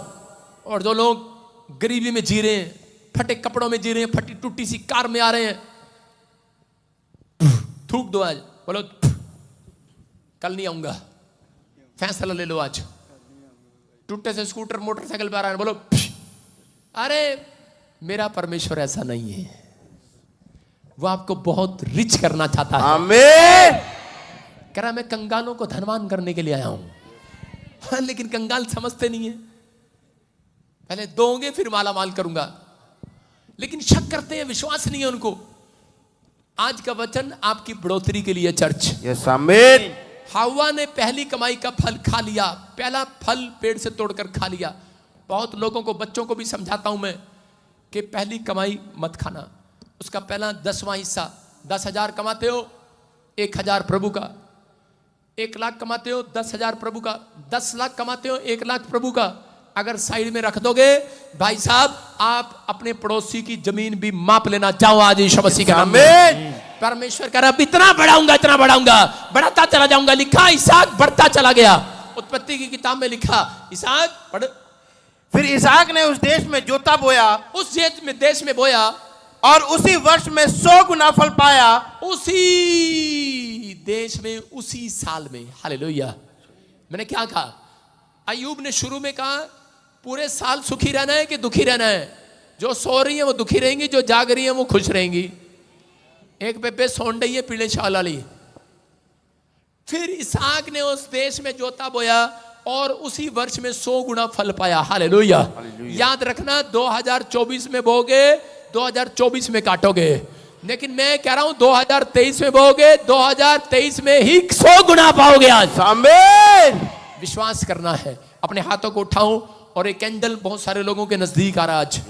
और जो लोग गरीबी में जी रहे हैं, फटे कपड़ों में जी रहे हैं, फटी टूटी सी कार में आ रहे हैं, थूक दो आज, बोलो कल नहीं आऊंगा, फैसला ले लो आज। टूटे से स्कूटर मोटरसाइकिल पर आ रहे हैं, बोलो अरे मेरा परमेश्वर ऐसा नहीं है, वो आपको बहुत रिच करना चाहता है। आमीन। कह रहा मैं कंगालों को धनवान करने के लिए आया हूं। हाँ, लेकिन कंगाल समझते नहीं है, पहले दोगे फिर माला माल करूंगा, लेकिन शक करते हैं, विश्वास नहीं है उनको। आज का वचन आपकी बढ़ोतरी के लिए चर्च। यस आमीन। हव्वा ने पहली कमाई का फल खा लिया, पहला फल पेड़ से तोड़कर खा लिया। बहुत लोगों को, बच्चों को भी समझाता हूं मैं कि पहली कमाई मत खाना, उसका पहला 10वां हिस्सा। 10,000 कमाते हो, 1,000 प्रभु का। 1 लाख कमाते हो, 10,000 प्रभु का। 10 लाख कमाते हो, 1 लाख प्रभु का। अगर साइड में रख दोगे भाई साहब, आप अपने पड़ोसी की जमीन भी माप लेना। जाओ आज यीशु मसीह के नाम में। परमेश्वर कह रहा इतना बढ़ाऊंगा, इतना बढ़ाऊंगा, बढ़ाता चला जाऊंगा। लिखा इसहाक बढ़ता चला गया। उत्पत्ति की किताब में लिखा इसहाक बढ़। फिर इसहाक ने उस देश में जोता बोया, उस देश में बोया, और उसी वर्ष में 100 गुना फल पाया। उसी देश में, उसी साल में। हालेलुया। मैंने क्या कहा? अय्यूब ने शुरू में कहा पूरे साल सुखी रहना है कि दुखी रहना है? जो सो रही है वो दुखी रहेंगी, जो जाग रही है वो खुश रहेंगी। एक पे सोन रही है पीले शाल वाली। फिर इसहाक ने उस देश में जोता बोया और उसी वर्ष में 100 गुना फल पाया। हालेलुया। याद रखना, 2024 में बोगे, 2024 में काटोगे, लेकिन मैं कह रहा हूं 2023 में बोगे, 2023 में ही 100 गुना पाओगे। आज आमीन। विश्वास करना है। अपने हाथों को उठाऊं और एक एंजल बहुत सारे लोगों के नजदीक आ रहा है आज।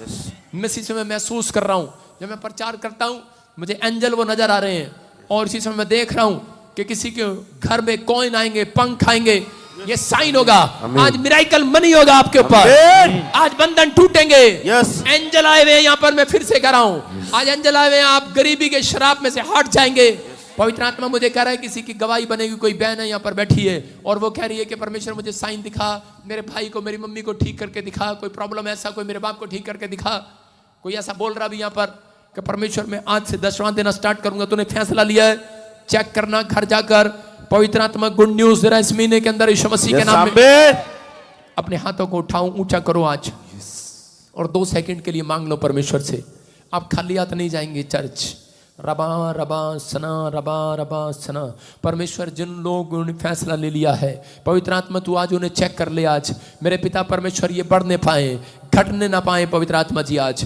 मैं इसी समय महसूस कर रहा हूं, जब मैं प्रचार करता हूं मुझे एंजल वो नजर आ रहे हैं, और इसी समय मैं देख रहा हूं कि किसी के घर में कॉइन आएंगे, पंख आएंगे। ये साइन होगा। आज मिराइकल मनी होगा आपके ऊपर। आज बंधन टूटेंगे। एंजल आए हुए यहाँ पर, मैं फिर से कह रहा हूं, आज एंजल आए हुए, आप गरीबी के शराब में से हट जाएंगे। पवित्र आत्मा मुझे कह रहा है किसी की गवाही बनेगी। कोई बहन है यहाँ पर बैठी है और वो कह रही है कि परमेश्वर मुझे साइन दिखा, मेरे भाई को, मेरी मम्मी को ठीक करके दिखा, कोई प्रॉब्लम ऐसा, कोई मेरे बाप को ठीक करके दिखा। कोई ऐसा बोल रहा भी यहाँ पर कि परमेश्वर मैं आज से 10वां देना स्टार्ट करूंगा। तूने फैसला लिया है, चेक करना घर जाकर। पवित्र आत्मा गुड न्यूज दे रहा है इस महीने के अंदर यीशु मसीह के नाम में। अपने हाथों को उठाओ, ऊंचा करो आज, और 2 सेकंड के लिए मांग लो परमेश्वर से। आप खाली हाथ नहीं जाएंगे चर्च। रबा रबा सना, रबा रबा सना। परमेश्वर जिन लोगों ने फैसला ले लिया है, पवित्र आत्मा तू आज उन्हें चेक कर ले। आज मेरे पिता परमेश्वर ये बढ़ने पाए, घटने ना पाए। पवित्र आत्मा जी आज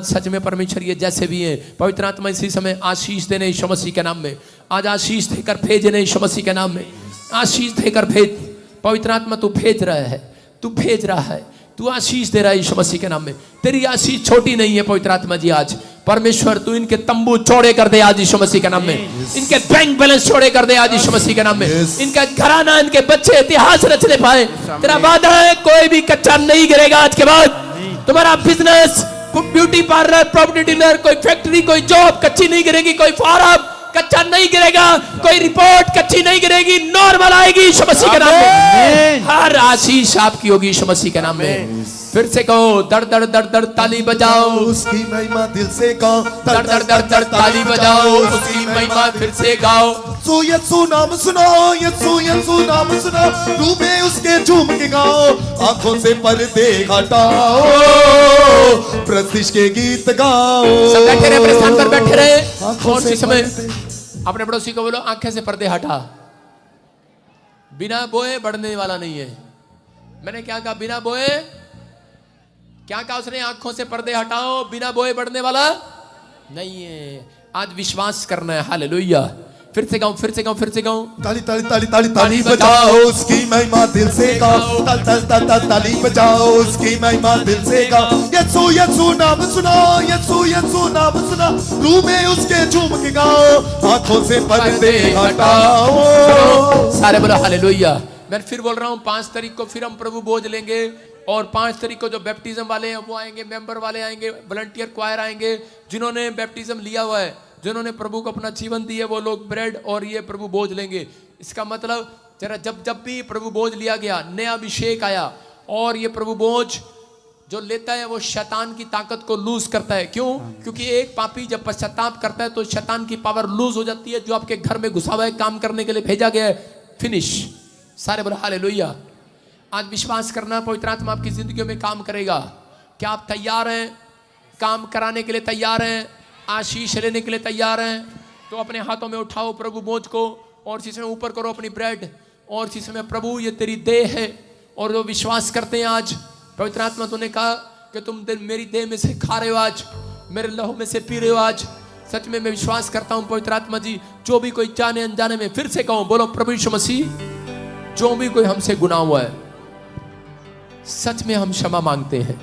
सच में परमेश्वर ये जैसे भी हैं, पवित्र आत्मा इसी समय आशीष देने यीशु मसीह के नाम में। आज आशीष देकर भेजने यीशु मसीह के नाम में। आशीष देकर भेज। पवित्र आत्मा तू भेज रहा है, तू भेज रहा है, तू आशीष दे रहा है यीशु मसीह के नाम में। तेरी आशीष छोटी नहीं है पवित्र आत्मा जी। आज परमेश्वर तू इनके तंबू चौड़े कर दे आज यीशु मसीह के नाम में। इनके बैंक बैलेंस चौड़े कर दे आज यीशु मसीह के नाम में। इनका घराना, इनके बच्चे इतिहास रचने पाए। तेरा वादा है कोई भी कच्चा नहीं गिरेगा आज के बाद। तुम्हारा बिजनेस, कोई ब्यूटी पार्लर, प्रॉपर्टी डीलर, कोई फैक्ट्री, कोई जॉब कच्ची नहीं गिरेगी। कोई फॉर्म कच्चा नहीं गिरेगा। कोई रिपोर्ट कच्ची नहीं गिरेगी, नॉर्मल आएगी यीशु मसीह के नाम में। हर आशीष आपकी होगी यीशु मसीह के नाम में। फिर से कहो, दर दर दर दर ताली बजाओ, उसकी महिमा दिल से गाओ। दर दर दर दर ताली बजाओ, उसकी महिमा फिर से गाओ। यीशु नाम सुनो, यीशु नाम सुनो, डूबे उसके झूम के गाओ। आंखों से पर्दे हटाओ, प्रतिष्ठ के गीत गाओ। सब बैठे रहे, अपने स्थान पर बैठे रहे। और इस समय अपने पड़ोसी को बोलो, आंखें से पर्दे हटा। बिना बोए बढ़ने वाला नहीं है। मैंने क्या कहा? बिना बोए। क्या कहा उसने? आंखों से पर्दे हटाओ, बिना बोए बढ़ने वाला नहीं है। आज विश्वास करना है। हालेलुया। फिर से गाऊं, फिर से गाऊं, फिर से गाऊं। ताली ताली ताली ताली ताली बजाओ, उसकी महिमा दिल से गाओ। ताल ताल ताल ताल ताली बजाओ, उसकी महिमा दिल से गाओ। यीशु यीशु नाम सुनो, यीशु नाम सुनो, रूह में उसके झूम के गाओ। आंखों से पर्दे हटाओ। सारे बोलो हालेलुया। मैं फिर बोल रहा हूं, 5 तारीख को फिर हम प्रभु बोझ लेंगे। और 5 तारीख को जो बैप्टिज्म वाले हैं वो आएंगे, मेंबर वाले आएंगे, वॉलंटियर क्वायर आएंगे। जिन्होंने बैप्टिज्म लिया हुआ है, जिन्होंने प्रभु को अपना जीवन दिया, वो लोग ब्रेड और ये प्रभु बोझ लेंगे। इसका मतलब जरा जब भी प्रभु बोझ लिया गया, नया अभिषेक आया, और ये प्रभु बोझ जो लेता है वो शैतान की ताकत को लूज करता है। क्यों? क्योंकि एक पापी जब पश्चाताप करता है तो शैतान की पावर लूज हो जाती है, जो आपके घर में घुसा हुआ है, काम करने के लिए भेजा गया है। फिनिश। सारे बोलो हालेलुया। आज विश्वास करना, पवित्र आत्मा आपकी जिंदगियों में काम करेगा। क्या आप तैयार हैं? काम कराने के लिए तैयार हैं? आशीष लेने के लिए तैयार हैं? तो अपने हाथों में उठाओ प्रभु बोझ को और इसी समय ऊपर करो अपनी ब्रेड और इसी समय प्रभु ये तेरी देह है। और जो विश्वास करते हैं आज पवित्र आत्मा तूने कहा कि तुम मेरी देह में से खा रहे हो, आज मेरे लहू में से पी रहे हो। आज सच में मैं विश्वास करता हूं पवित्र आत्मा जी, जो भी कोई जाने अनजाने में, फिर से कहूं बोलो प्रभु यीशु मसीह, जो भी कोई हमसे गुनाह हुआ है सच में हम क्षमा मांगते हैं।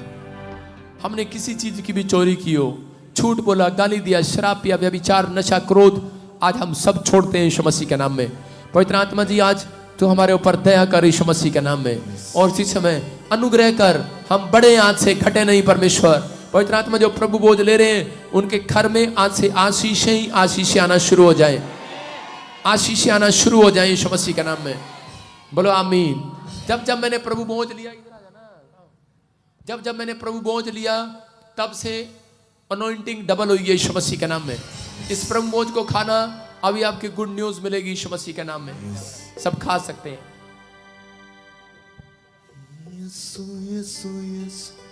हमने किसी चीज की भी चोरी की हो, झूठ बोला, गाली दिया, शराब पिया, व्यभिचार, नशा, क्रोध, आज हम सब छोड़ते हैं यीशु मसीह के नाम में। पवित्र आत्मा जी आज तो हमारे ऊपर दया कर यीशु मसीह के नाम में, और इसी समय अनुग्रह कर, हम बड़े आज से घटे नहीं परमेश्वर। पवित्र आत्मा जो प्रभु बोझ ले रहे हैं उनके घर में आज से आशीषें ही आशीषें आना शुरू हो जाए, आशीषें आना शुरू हो जाए यीशु मसीह के नाम में। बोलो आमीन। जब मैंने प्रभु बोझ लिया, इधर आ जाना, जब मैंने प्रभु बोझ लिया तब से अनॉइंटिंग डबल हुई है यीशु मसीह के नाम में। इस प्रभु बोझ को खाना, अभी आपकी गुड न्यूज मिलेगी यीशु मसीह के नाम में, सब खा सकते हैं। यीशु यीशु यीशु